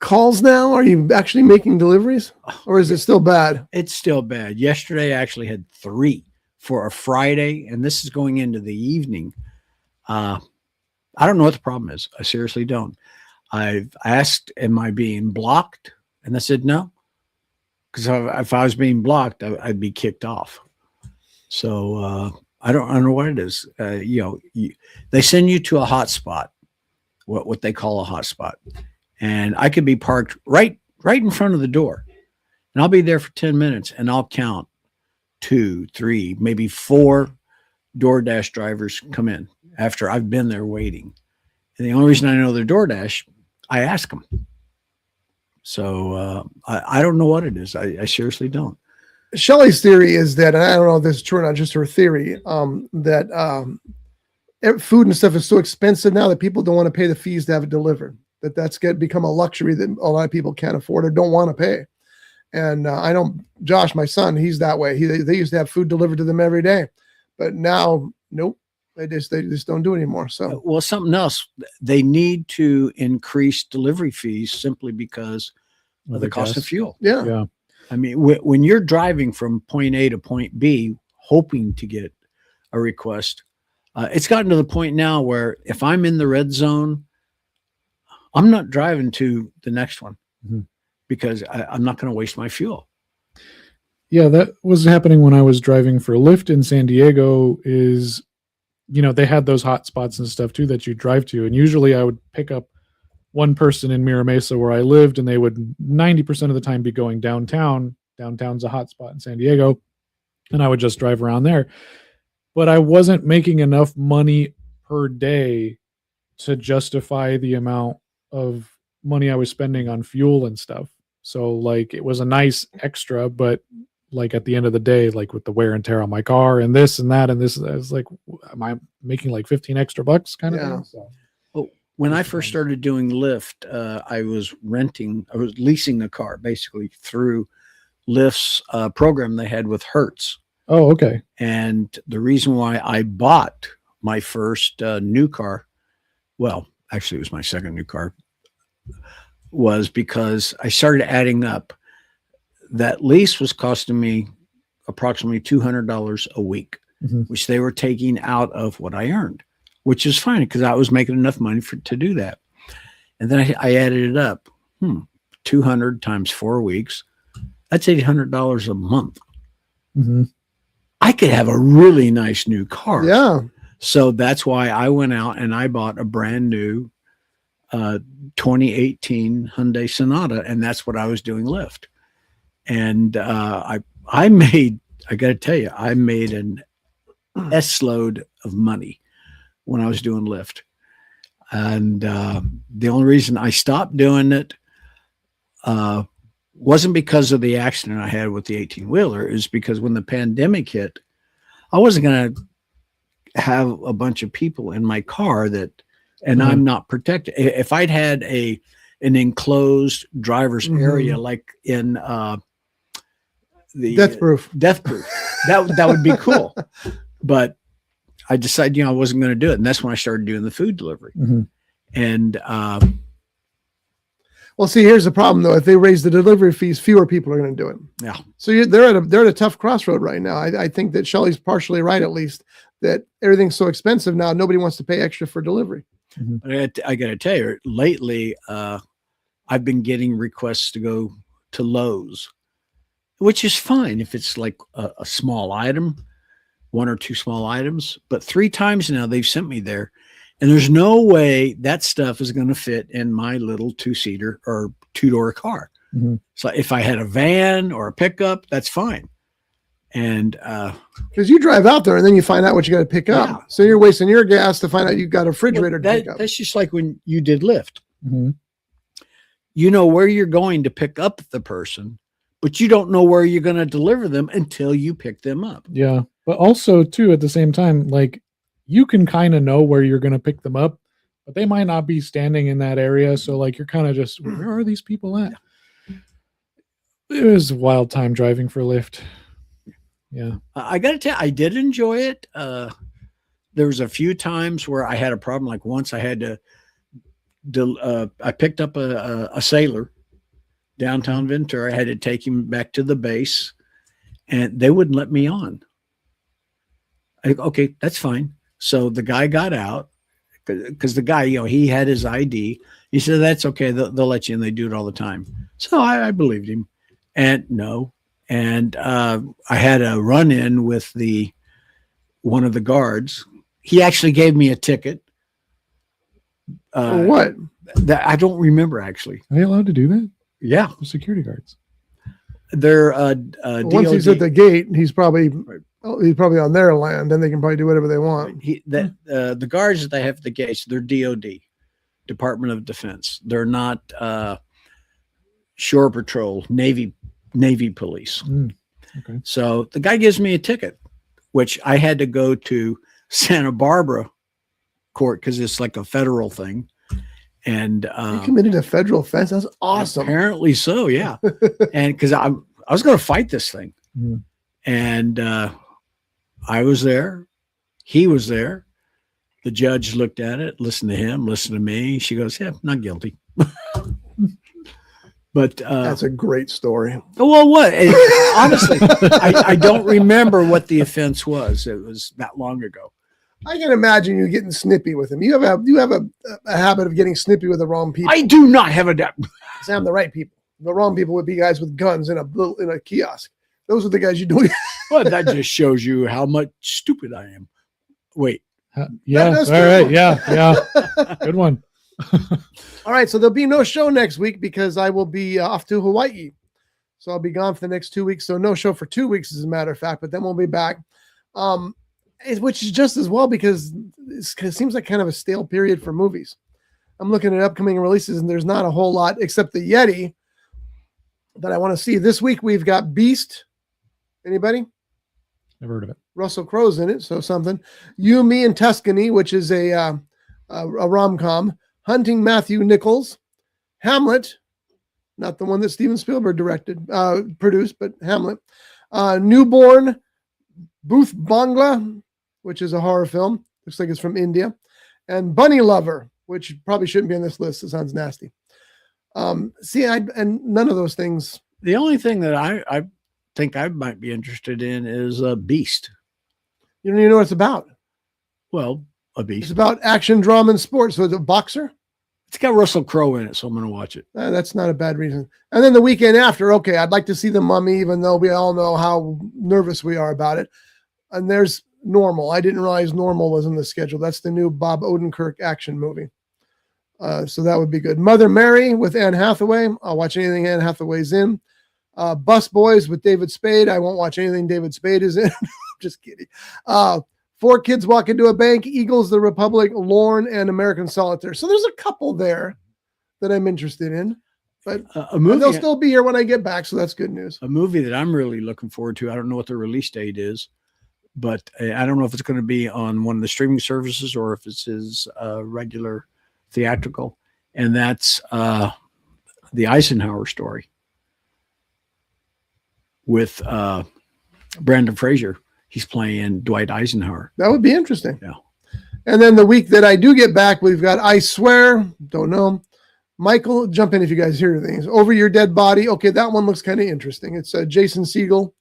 calls now? Are you actually making deliveries, or is it still bad? It's still bad. Yesterday, I actually had 3 for a Friday, and this is going into the evening. I don't know what the problem is. I seriously don't. I've asked, am I being blocked? And they said no. Because if I was being blocked, I'd be kicked off. So I don't know what it is. They send you to a hot spot, what they call a hot spot. And I could be parked right in front of the door. And I'll be there for 10 minutes and I'll count 2, 3, maybe 4 DoorDash drivers come in after I've been there waiting. And the only reason I know they're DoorDash, I ask them. So I don't know what it is. I seriously don't. Shelley's theory is that, and I don't know if this is true or not, just her theory, that food and stuff is so expensive now that people don't want to pay the fees to have it delivered. That's become a luxury that a lot of people can't afford or don't want to pay. And I know Josh, my son, he's that way. They used to have food delivered to them every day, but now, nope, they just don't do it anymore. So, well, something else, they need to increase delivery fees simply because of the cost of fuel. yeah. I mean, when you're driving from point A to point B, hoping to get a request, it's gotten to the point now where if I'm in the red zone, I'm not driving to the next one because I'm not going to waste my fuel. Yeah, that was happening when I was driving for Lyft in San Diego. Is, they had those hot spots and stuff too that you drive to. And usually I would pick up one person in Mira Mesa where I lived, and they would 90% of the time be going downtown. Downtown's a hot spot in San Diego. And I would just drive around there. But I wasn't making enough money per day to justify the amount of money I was spending on fuel and stuff. So like it was a nice extra, but like at the end of the day, like with the wear and tear on my car and this and that and this, I was like, am I making like 15 extra bucks kind of thing? So. Well, when I first started doing Lyft, I was leasing a car basically through Lyft's program they had with Hertz. Oh, okay. And the reason why I bought my first new car, well, actually it was my second new car, was because I started adding up. That lease was costing me approximately $200 a week, which they were taking out of what I earned, which is fine because I was making enough money to do that. And then I added it up. 200 times 4 weeks, that's $800 a month. I could have a really nice new car. Yeah. So that's why I went out and I bought a brand new 2018 Hyundai Sonata, and that's what I was doing Lyft. And I got to tell you, I made an S-load of money when I was doing Lyft. And the only reason I stopped doing it wasn't because of the accident I had with the 18-wheeler. It was because when the pandemic hit, I wasn't going to have a bunch of people in my car and I'm not protected. If I'd had an enclosed driver's area, like in the Death proof, that would be cool. But I decided, I wasn't going to do it. And that's when I started doing the food delivery. And, well, see, here's the problem though. If they raise the delivery fees, fewer people are going to do it. Yeah. So they're at a tough crossroad right now. I think that Shelley's partially right, at least, that everything's so expensive now. Nobody wants to pay extra for delivery. I got to tell you, lately, I've been getting requests to go to Lowe's, which is fine if it's like a small item, 1 or 2 small items. But 3 times now they've sent me there, and there's no way that stuff is going to fit in my little 2-seater or 2-door car. So if I had a van or a pickup, that's fine. And because you drive out there and then you find out what you got to pick up. Yeah. So you're wasting your gas to find out you've got a refrigerator to pick up. That's just like when you did Lyft. You know where you're going to pick up the person, but you don't know where you're going to deliver them until you pick them up. Yeah. But also too, at the same time, like you can kind of know where you're going to pick them up but they might not be standing in that area. So like you're kind of just, where are these people at? It was a wild time driving for Lyft. Yeah. I got to tell you, I did enjoy it. There was a few times where I had a problem. Like once I had to, I picked up a sailor downtown Ventura. I had to take him back to the base, and they wouldn't let me on. Okay, that's fine. So the guy got out because the guy, he had his ID. He said, that's okay. They'll let you in. They do it all the time. So I believed him. And no. And I had a run-in with one of the guards. He actually gave me a ticket. What? That I don't remember, actually. Are they allowed to do that? Yeah. The security guards. They're once he's at the gate, he's probably on their land, and they can probably do whatever they want. The guards that they have at the gates, they're DOD, Department of Defense. They're not Shore Patrol, Navy police. Okay. So the guy gives me a ticket, which I had to go to Santa Barbara court because it's like a federal thing. And you committed a federal offense. That's awesome. Apparently so, yeah. And because I was going to fight this thing, and I was there. He was there. The judge looked at it, listened to him, listened to me. She goes, "Yeah, not guilty." But that's a great story. Well, what? Honestly, I don't remember what the offense was. It was that long ago. I can imagine you getting snippy with him. You have a habit of getting snippy with the wrong people. I do not have a Sam, the right people. The wrong people would be guys with guns in a kiosk. Those are the guys you do. Well, that just shows you how much stupid I am. Wait. Yeah. All right. Yeah. Good one. All right. So there'll be no show next week because I will be off to Hawaii. So I'll be gone for the next 2 weeks. So no show for 2 weeks, as a matter of fact, but then we'll be back. Which is just as well because it seems like kind of a stale period for movies. I'm looking at upcoming releases and there's not a whole lot except the Yeti that I want to see. This week we've got Beast. Anybody? Never heard of it. Russell Crowe's in it, so something. You, Me, and Tuscany, which is a rom-com. Hunting Matthew Nichols. Hamlet, not the one that Steven Spielberg produced, but Hamlet. Newborn, Booth Bangla, which is a horror film. Looks like it's from India. And Bunny Lover, which probably shouldn't be on this list. It sounds nasty. And none of those things. The only thing that I think I might be interested in is a Beast. You don't even know what it's about. Well, a Beast. It's about action, drama, and sports. So it's a boxer. It's got Russell Crowe in it, so I'm going to watch it. That's not a bad reason. And then the weekend after, okay, I'd like to see The Mummy, even though we all know how nervous we are about it. And there's Normal. I didn't realize Normal was in the schedule. That's the new Bob Odenkirk action movie. So that would be good. Mother Mary with Anne Hathaway. I'll watch anything Anne Hathaway's in. Bus Boys with David Spade. I won't watch anything David Spade is in. Just kidding. Four Kids Walk Into a Bank, Eagles, The Republic, Lorne, and American Solitaire. So there's a couple there that I'm interested in. But they'll still be here when I get back, so that's good news. A movie that I'm really looking forward to. I don't know what the release date is, but I don't know if it's going to be on one of the streaming services or if it's his regular theatrical. And that's the Eisenhower story with Brandon Fraser. He's playing Dwight Eisenhower. That would be interesting. Yeah. And then the week that I do get back, we've got I Swear. Don't know. Michael, jump in if you guys hear things. Over Your Dead Body. Okay, that one looks kind of interesting. It's a Jason Segel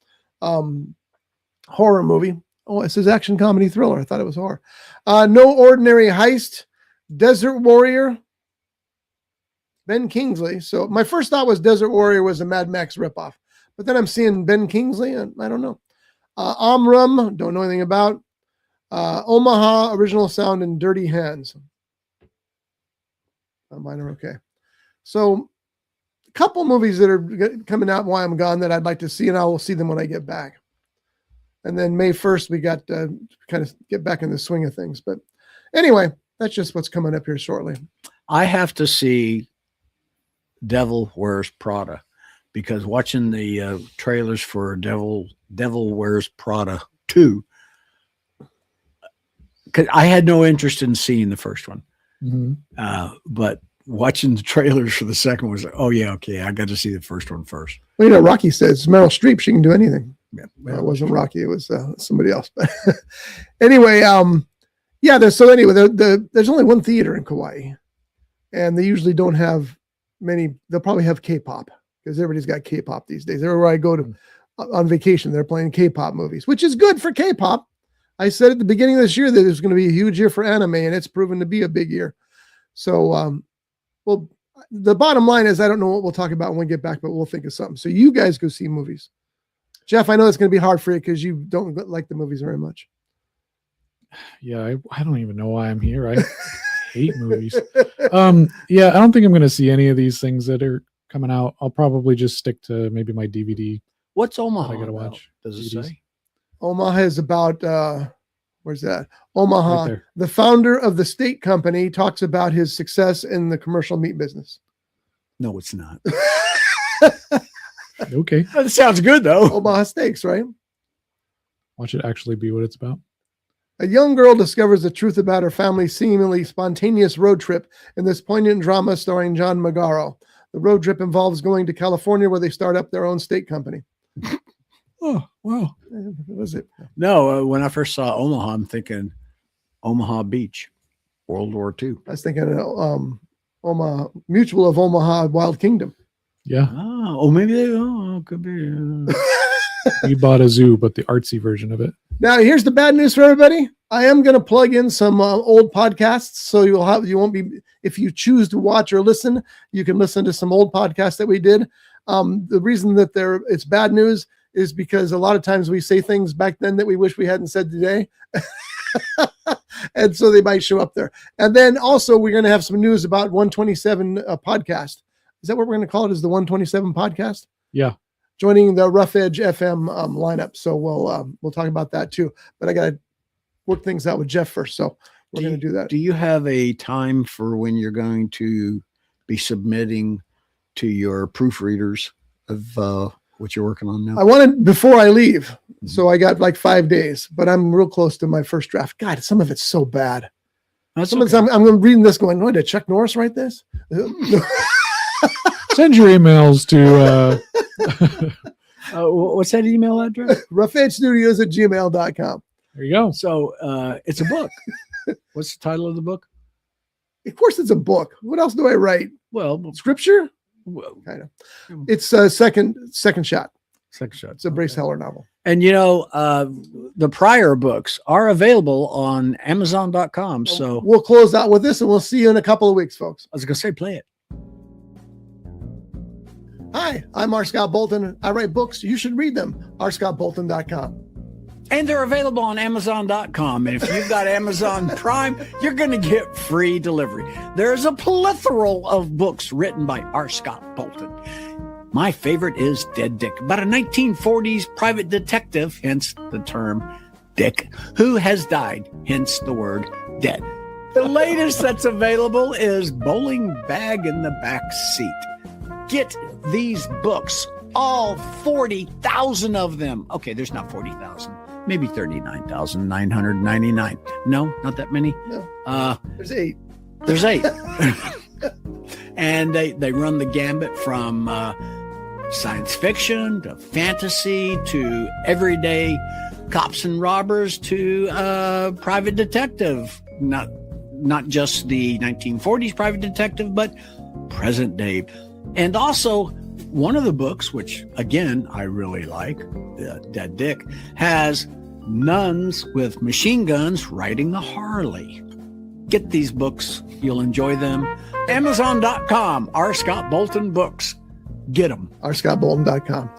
horror movie. Oh, it says action comedy thriller. I thought it was horror. No Ordinary Heist. Desert Warrior. Ben Kingsley. So my first thought was Desert Warrior was a Mad Max ripoff. But then I'm seeing Ben Kingsley, and I don't know. Amram, don't know anything about. Omaha, Original Sound, and Dirty Hands. Mine are okay. So a couple movies that are coming out while I'm gone that I'd like to see, and I will see them when I get back. And then May 1st, we got to kind of get back in the swing of things. But anyway, that's just what's coming up here shortly. I have to see Devil Wears Prada because watching the trailers for Devil Wears Prada 2, because I had no interest in seeing the first one. Mhm. But watching the trailers for the second one was like, oh yeah, okay, I got to see the first one first. Well, Rocky says Meryl Streep, she can do anything. Yeah, Well, it wasn't Rocky, it was somebody else. But anyway, there's only one theater in Kauai, and they usually don't have many. They'll probably have K-pop because everybody's got K-pop these days. Everywhere I go to on vacation, they're playing K-pop movies, which is good for K-pop. I said at the beginning of this year that it was going to be a huge year for anime, and it's proven to be a big year. So, well, the bottom line is I don't know what we'll talk about when we get back, but we'll think of something. So you guys go see movies. Jeff, I know it's going to be hard for you because you don't like the movies very much. Yeah, I don't even know why I'm here. I hate movies. Yeah, I don't think I'm going to see any of these things that are coming out. I'll probably just stick to maybe my DVD. What's Omaha? I got to about? watch. Does it DVDs. say? Omaha is about, where's that? Omaha. Right there. The founder of the state company talks about his success in the commercial meat business. No, it's not. Okay. That sounds good though. Omaha Steaks, right? Watch it actually be what it's about. A young girl discovers the truth about her family's seemingly spontaneous road trip in this poignant drama starring John Magaro. The road trip involves going to California where they start up their own steak company. Oh, wow. What was it? No, when I first saw Omaha, I'm thinking Omaha Beach, World War II. I was thinking Omaha Mutual of Omaha Wild Kingdom. Yeah. Oh, maybe it could be. We bought a zoo, but the artsy version of it. Now, here's the bad news for everybody. I am going to plug in some old podcasts, so you won't be, if you choose to watch or listen, you can listen to some old podcasts that we did. The reason that it's bad news is because a lot of times we say things back then that we wish we hadn't said today. And so they might show up there. And then also we're going to have some news about 127 podcast. Is that what we're going to call it? Is the 127 podcast? Yeah. Joining the Rough Edge FM lineup. So we'll talk about that too. But I got to work things out with Jeff first. So we're going to do that. Do you have a time for when you're going to be submitting to your proofreaders of what you're working on now? I wanted before I leave. So I got like 5 days, but I'm real close to my first draft. God, some of it's so bad. That's Some of it's, I'm reading this going, oh, did Chuck Norris write this? Send your emails to what's that email address? roughedgestudios@gmail.com. there you go. So it's a book. What's the title of the book? Of course, it's a book. What else do I write? Well, Scripture? Kind of. It's a second shot. Second shot. It's a Brace Heller novel. And the prior books are available on Amazon.com. So We'll close out with this, and we'll see you in a couple of weeks, folks. I was gonna say play it. Hi, I'm R. Scott Bolton. I write books. You should read them. rscottbolton.com. And they're available on Amazon.com. And if you've got Amazon Prime, you're going to get free delivery. There's a plethora of books written by R. Scott Bolton. My favorite is Dead Dick, about a 1940s private detective, hence the term Dick, who has died, hence the word dead. The latest that's available is Bowling Bag in the Back Seat. Get these books, all 40,000 of them. Okay, there's not 40,000. Maybe 39,999. No, not that many. No. There's 8. There's 8. And they run the gambit from science fiction to fantasy to everyday cops and robbers to private detective. Not just the 1940s private detective, but present day. And also, one of the books, which again I really like, Dead Dick, has nuns with machine guns riding the Harley. Get these books. You'll enjoy them. Amazon.com, R. Scott Bolton Books. Get them. rscottbolton.com.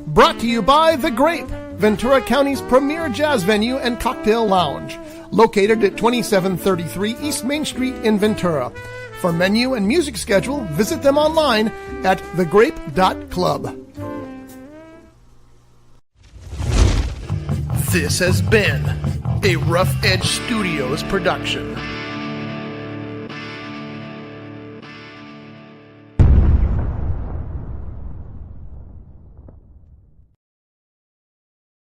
Brought to you by The Grape, Ventura County's premier jazz venue and cocktail lounge, located at 2733 East Main Street in Ventura. For menu and music schedule, visit them online at thegrape.club. This has been a Rough Edge Studios production.